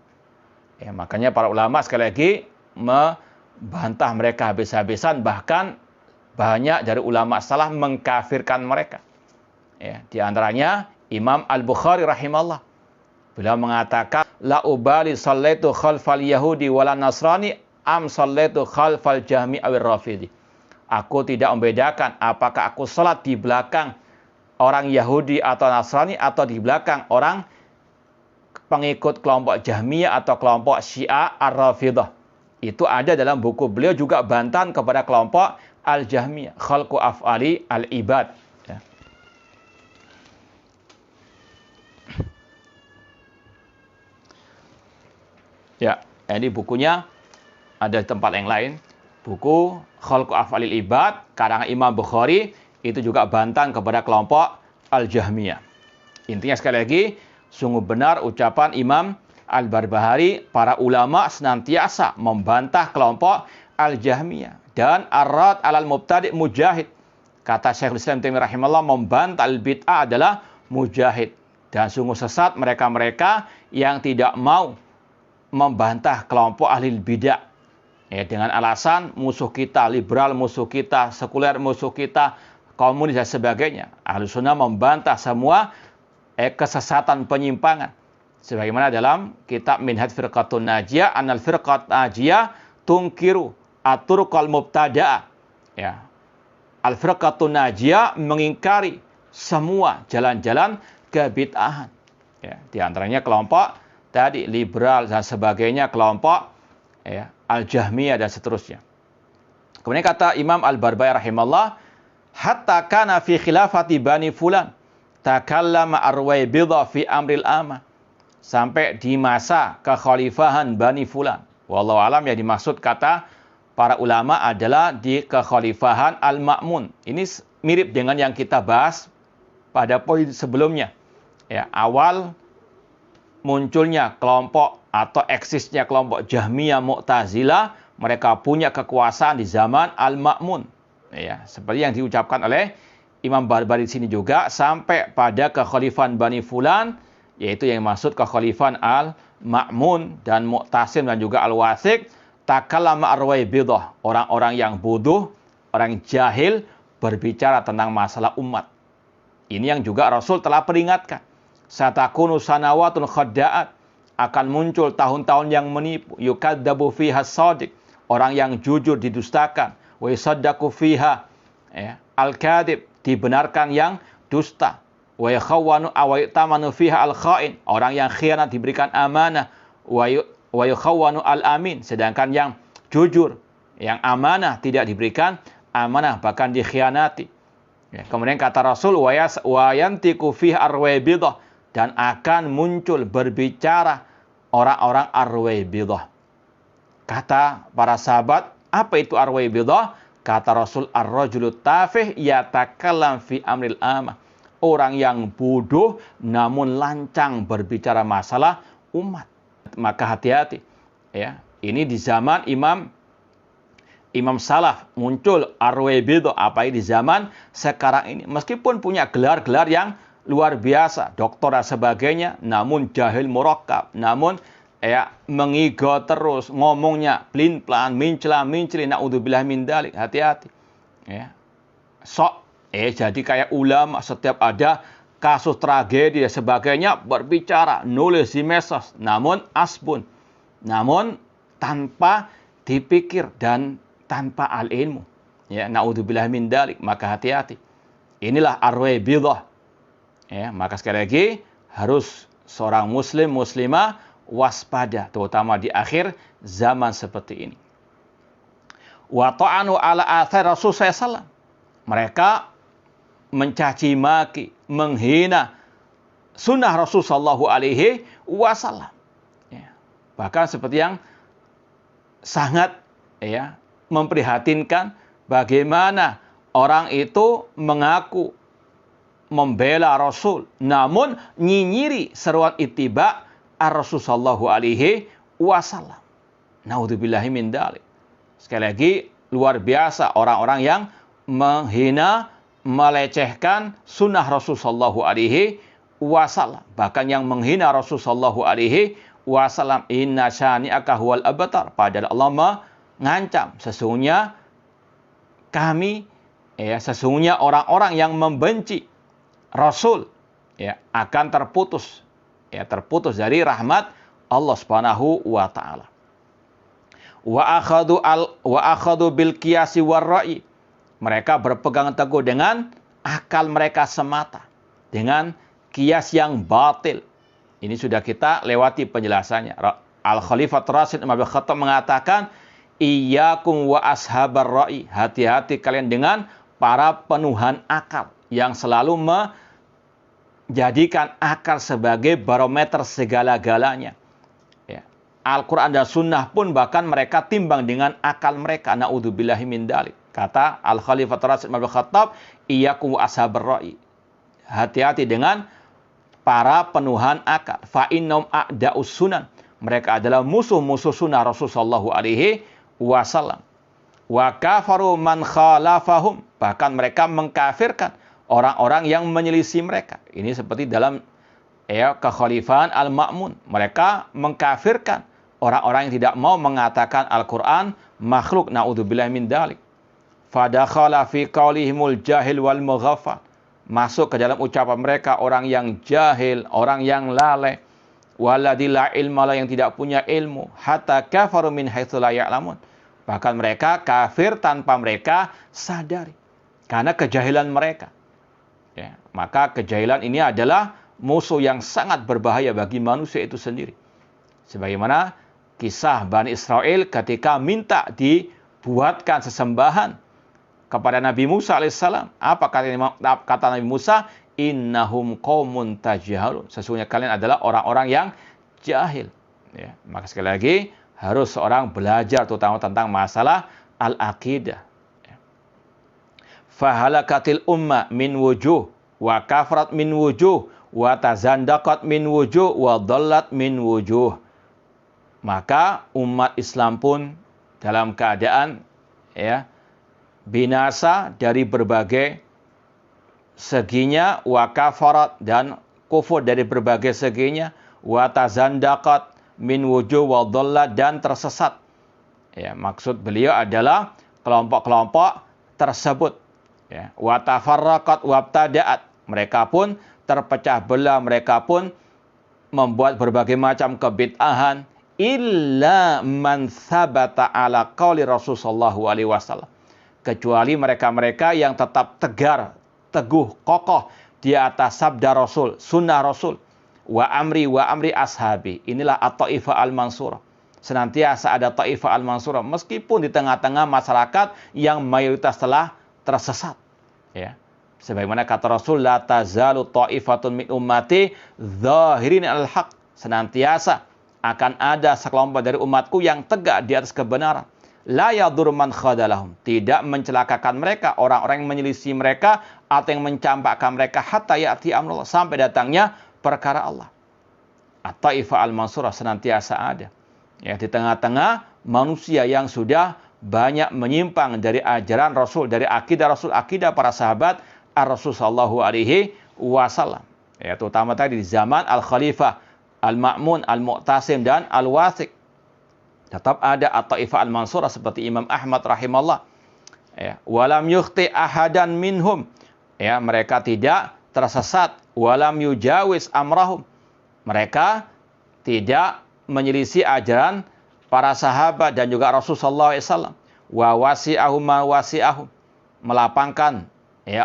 Makanya para ulama sekali lagi membantah mereka habis-habisan, bahkan banyak dari ulama salaf mengkafirkan mereka. Di antaranya Imam Al-Bukhari rahimahullah. Beliau mengatakan, la ubali sallaitu khalfal yahudi wala nasrani am sallaitu khalfal jahmi awir rafidi. Aku tidak membedakan apakah aku salat di belakang orang Yahudi atau Nasrani atau di belakang orang pengikut kelompok Jahmiyah atau kelompok Syiah Ar-Rafidah. Itu ada dalam buku beliau, juga bantahan kepada kelompok Al-Jahmiyah, Khalqu Af'ali Al-Ibad. Ini bukunya ada di tempat yang lain. Buku Khalqu Af'alil Ibad karangan Imam Bukhari itu juga bantahan kepada kelompok Al-Jahmiyah. Intinya sekali lagi, sungguh benar ucapan Imam Al-Barbahari, para ulama senantiasa membantah kelompok Al-Jahmiyah. Dan Ar-Rad alal Mubtadi' Mujahid. Kata Syekhul Islam Taimiyah rahimahullah, membantah al-bid'ah adalah Mujahid. Dan sungguh sesat mereka-mereka yang tidak mau membantah kelompok ahli bid'ah. Ya, dengan alasan musuh kita, liberal musuh kita, sekuler musuh kita, komunis dan sebagainya. Ahlussunnah membantah semua kesesatan penyimpangan. Sebagaimana dalam kitab Minhaj Firqatun Najiyah, anal firqat najiyah tungkiru aturqal mubtada'ah. Ya. Al-Firqatun Najiyah mengingkari semua jalan-jalan kebid'ahan. Ya, di antaranya kelompok tadi liberal dan sebagainya, kelompok ya, Al-Jahmiyah dan seterusnya. Kemudian kata Imam Al-Barbahari rahimahullah, hatta kana fi khilafati bani fulan takallama Ar-Ruwaybidhah fi amril amah. Sampai di masa kekhalifahan Bani Fulan. Wallahu alam, yang dimaksud kata para ulama adalah di kekhalifahan Al-Ma'mun. Ini mirip dengan yang kita bahas pada poin sebelumnya. Ya, awal munculnya kelompok atau eksisnya kelompok Jahmiyah Mu'tazilah, mereka punya kekuasaan di zaman Al-Ma'mun. Ya, seperti yang diucapkan oleh Imam Barbahari di sini juga, sampai pada kekhalifahan Bani Fulan, yaitu yang maksud kekhalifahan Al-Ma'mun dan Mu'tasim dan juga Al-Wathiq, takallama Ar-Ruwaybidhah, orang-orang yang bodoh, orang jahil berbicara tentang masalah umat. Ini yang juga Rasul telah peringatkan. Satakunu sanawatun khadda'at, akan muncul tahun-tahun yang menipu. Yukaddabu fiha shadiq, orang yang jujur didustakan. Wa yusaddaqu fiha al-kadhib, dibenarkan yang dusta. Wa yakhawwanu aw yu'tamanu fiha al-kha'in, orang yang khianat diberikan amanah. Wa yakhawwanu al-amin, sedangkan yang jujur, yang amanah tidak diberikan amanah, bahkan dikhianati. Ya, kemudian kata Rasul, wa yantiqu fiha Ar-Ruwaybidhah, dan akan muncul berbicara orang-orang Ar-Ruwaybidhah. Kata para sahabat, apa itu Ar-Ruwaybidhah? Kata Rasul, ar-rajulu tafih yatakallam fi amril amah, orang yang bodoh namun lancang berbicara masalah umat. Maka hati-hati. Ya, ini di zaman Imam Salaf muncul Ar-Ruwaybidhah, apa di zaman sekarang ini. Meskipun punya gelar-gelar yang luar biasa, doktor dan sebagainya, namun jahil murakkab, namun mengigo terus, ngomongnya pelin-pelan, mincela-minceli, naudzubillah min dzalik. Hati-hati. Ya. Sok jadi kayak ulama, setiap ada kasus tragedi dan sebagainya berbicara, nulis di medsos, namun asbun, namun tanpa dipikir dan tanpa al-ilmu. Ya, naudzubillah min dzalik. Maka hati-hati. Inilah Ar-Ruwaybidhah. Ya, maka sekali lagi harus seorang muslim muslimah waspada, terutama di akhir zaman seperti ini. Wa ta'anu ala athar Rasul sallallahu. Mereka mencaci maki, menghina sunnah Rasul sallallahu alaihi wasallam. Ya. Bahkan seperti yang sangat memprihatinkan, bagaimana orang itu mengaku membela Rasul, namun nyinyiri seruan ittiba ar-Rasul sallallahu alaihi wasallam. Naudzubillahi min dzalik. Sekali lagi, luar biasa orang-orang yang menghina, melecehkan sunnah Rasul sallallahu alaihi wasallam. Bahkan yang menghina Rasul sallallahu alaihi wasallam, inna syani'aka huwal abtar. Padahal Allah mengancam, sesungguhnya kami, sesungguhnya orang-orang yang membenci Rasul akan terputus dari rahmat Allah Subhanahu wa taala. Wa akhadu bil qiyasi war ra'i. Mereka berpegang teguh dengan akal mereka semata, dengan qiyas yang batil. Ini sudah kita lewati penjelasannya. Al-Khalifah Rasyid Umar bin Khattab mengatakan, iyyakum wa ashabar ra'i. Hati-hati kalian dengan para penuhan akal yang selalu menjadikan akal sebagai barometer segala-galanya. Ya. Al-Quran dan Sunnah pun bahkan mereka timbang dengan akal mereka. Na'udzubillahi min dzalik. Kata Al-Khalifah Rasyid Umar bin Khattab, iyyakum wa ashabar ra'i. Hati-hati dengan para penuhan akal. Fa innahum a'da'us sunan. Mereka adalah musuh-musuh sunnah Rasulullah sallallahu alaihi wasallam. Wa kafaru man khalafahum. Bahkan mereka mengkafirkan orang-orang yang menyelisih mereka. Ini seperti dalam kekhalifahan Al-Ma'mun. Mereka mengkafirkan orang-orang yang tidak mau mengatakan Al-Quran makhluk. Na'udzubillah min dalik. Fadakhala fi qaulihimul jahil wal mughaffal. Masuk ke dalam ucapan mereka orang yang jahil, orang yang lalai. Waladzi la ilma la, yang tidak punya ilmu. Hatta kafaru min haitsu la ya'lamun. Bahkan mereka kafir tanpa mereka sadari. Karena kejahilan mereka. Ya, maka kejahilan ini adalah musuh yang sangat berbahaya bagi manusia itu sendiri. Sebagaimana kisah Bani Israel ketika minta dibuatkan sesembahan kepada Nabi Musa alaihissalam. Apa kata Nabi Musa? Innahum qaumun tajhalun. Sesungguhnya kalian adalah orang-orang yang jahil. Ya, maka sekali lagi harus seorang belajar terutama tentang masalah al-aqidah. Ya. Fahalakatil umma min wujuh wa kafrat min wujuh wa tazandaqat min wujuh wa dhallat min wujuh. Maka umat Islam pun dalam keadaan binasa dari berbagai seginya, wa kafarat, dan kufur dari berbagai seginya, wa tazandaqat min wujuh wa dhallat, dan tersesat. Ya, maksud beliau adalah kelompok-kelompok tersebut. Ya, wa tafarraqat wa ibtada'at. Mereka pun terpecah belah, mereka pun membuat berbagai macam kebid'ahan, illa man thabata ala qauli Rasulullah sallallahu alaihi wasallam. Kecuali mereka-mereka yang tetap teguh, kokoh di atas sabda Rasul, sunnah Rasul. Wa amri ashabi. Inilah at-ta'ifah al-mansurah. Senantiasa ada ta'ifah al-mansurah. Meskipun di tengah-tengah masyarakat yang mayoritas telah tersesat. Ya. Sebagaimana kata Rasul, la tazalu ta'ifatun min ummati zahirin al-haq. Senantiasa akan ada sekelompok dari umatku yang tegak di atas kebenaran. La yadur man khadalahum. Tidak mencelakakan mereka, orang-orang yang menyelisih mereka atau yang mencampakkan mereka hatta ya'ti amrullah, sampai datangnya perkara Allah. At-ta'ifah al-mansurah senantiasa ada. Ya, di tengah-tengah manusia yang sudah banyak menyimpang dari ajaran Rasul, dari akidah Rasul, akidah para sahabat Ar-Rasul sallallahu alaihi wasallam. Ya, terutama tadi di zaman Al-Khalifah, Al-Ma'mun, Al-Mu'tasim, dan Al-Wathiq. Tetap ada at-ta'ifah al-mansurah seperti Imam Ahmad rahimahullah. Ya, walam yukhti ahadan minhum. Ya, mereka tidak tersesat. Walam yujawiz amrahum. Mereka tidak menyelisih ajaran para sahabat dan juga Rasulullah SAW. Wa wasi'ahum ma wasi'ahum. Melapangkan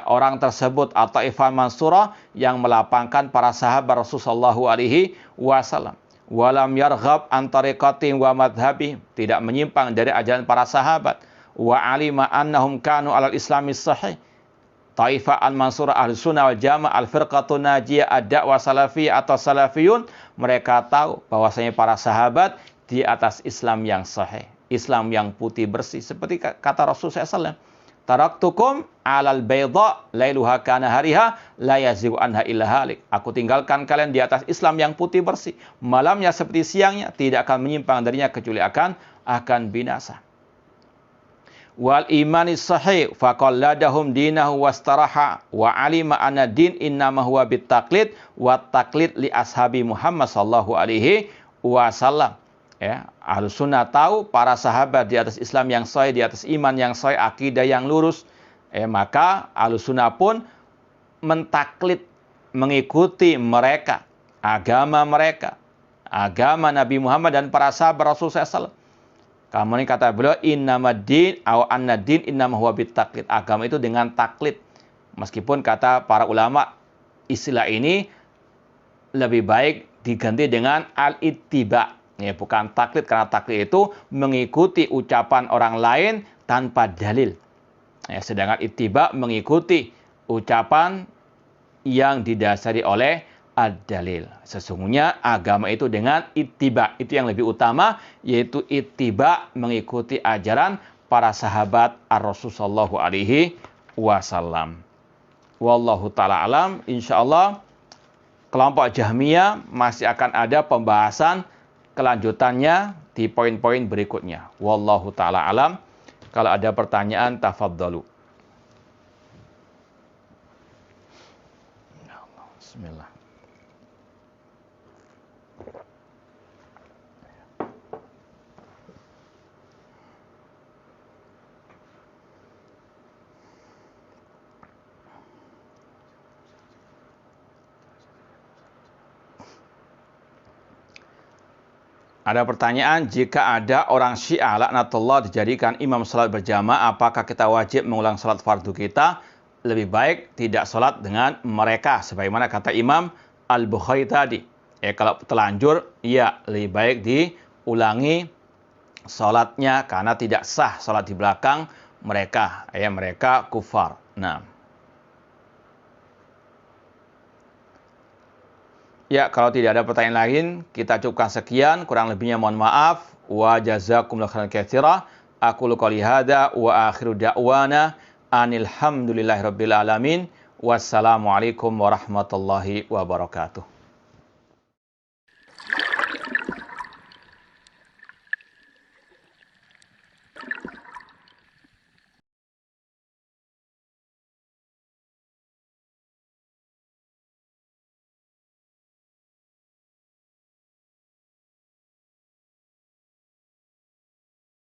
orang tersebut at-ta'ifah al-mansurah yang melapangkan para sahabat Rasulullah SAW. Walam yarghab an tariqatihim wa madhhabihim. Tidak menyimpang dari ajaran para sahabat. Wa alima annahum kanu alal islami sahih. Taifah al-mansurah al-sunnah wal jamaah al-firqatun najiyah ad-da'wah salafiyah atau salafiyun. Mereka tahu bahwasanya para sahabat di atas Islam yang sahih. Islam yang putih bersih. Seperti kata Rasulullah SAW. Taraktukum alal bayda lailuha kana hariha la yazighu anha illa halik. Aku tinggalkan kalian di atas Islam yang putih bersih. Malamnya seperti siangnya, tidak akan menyimpang darinya kecuali akan binasa. Wal imani sahih faqalladahum dinahu wastaraha wa alima anna din innama huwa bitaqlid wa taqlid li ashabi Muhammad sallallahu alaihi wasallam. Ya, Ahlus Sunnah tahu para sahabat di atas Islam yang sahih, di atas iman yang sahih, akidah yang lurus. Maka Ahlus Sunnah pun mentaklid, mengikuti mereka, agama Nabi Muhammad dan para sahabat Rasulullah SAW. Kamu ini kata beliau, innamad din aw anna din innama huwa bitaklid. Agama itu dengan taklid. Meskipun kata para ulama istilah ini lebih baik diganti dengan al-ittiba. Ya, bukan taklid, karena taklid itu mengikuti ucapan orang lain tanpa dalil. Ya, sedangkan ittiba mengikuti ucapan yang didasari oleh ad-dalil. Sesungguhnya agama itu dengan ittiba. Itu yang lebih utama, yaitu ittiba mengikuti ajaran para sahabat ar-Rasul sallallahu alaihi wasallam. Wallahu ta'ala alam. Insyaallah kelompok Jahmiyah masih akan ada pembahasan kelanjutannya di poin-poin berikutnya. Wallahu ta'ala alam. Kalau ada pertanyaan, tafadhalu. Bismillah. Ada pertanyaan, jika ada orang Syiah laknatullah dijadikan imam salat berjamaah, apakah kita wajib mengulang salat fardu kita? Lebih baik tidak salat dengan mereka, sebagaimana kata Imam Al-Bukhari tadi. Kalau terlanjur, ya lebih baik diulangi salatnya karena tidak sah salat di belakang mereka. Mereka kufar. Nah. Ya, kalau tidak ada pertanyaan lain, kita cukupkan sekian. Kurang lebihnya mohon maaf. Wa jazakumullahu khairan katsira. Aqulu qouli hadza wa akhiru da'wana anil hamdulillahirabbil alamin. Wassalamualaikum warahmatullahi wabarakatuh.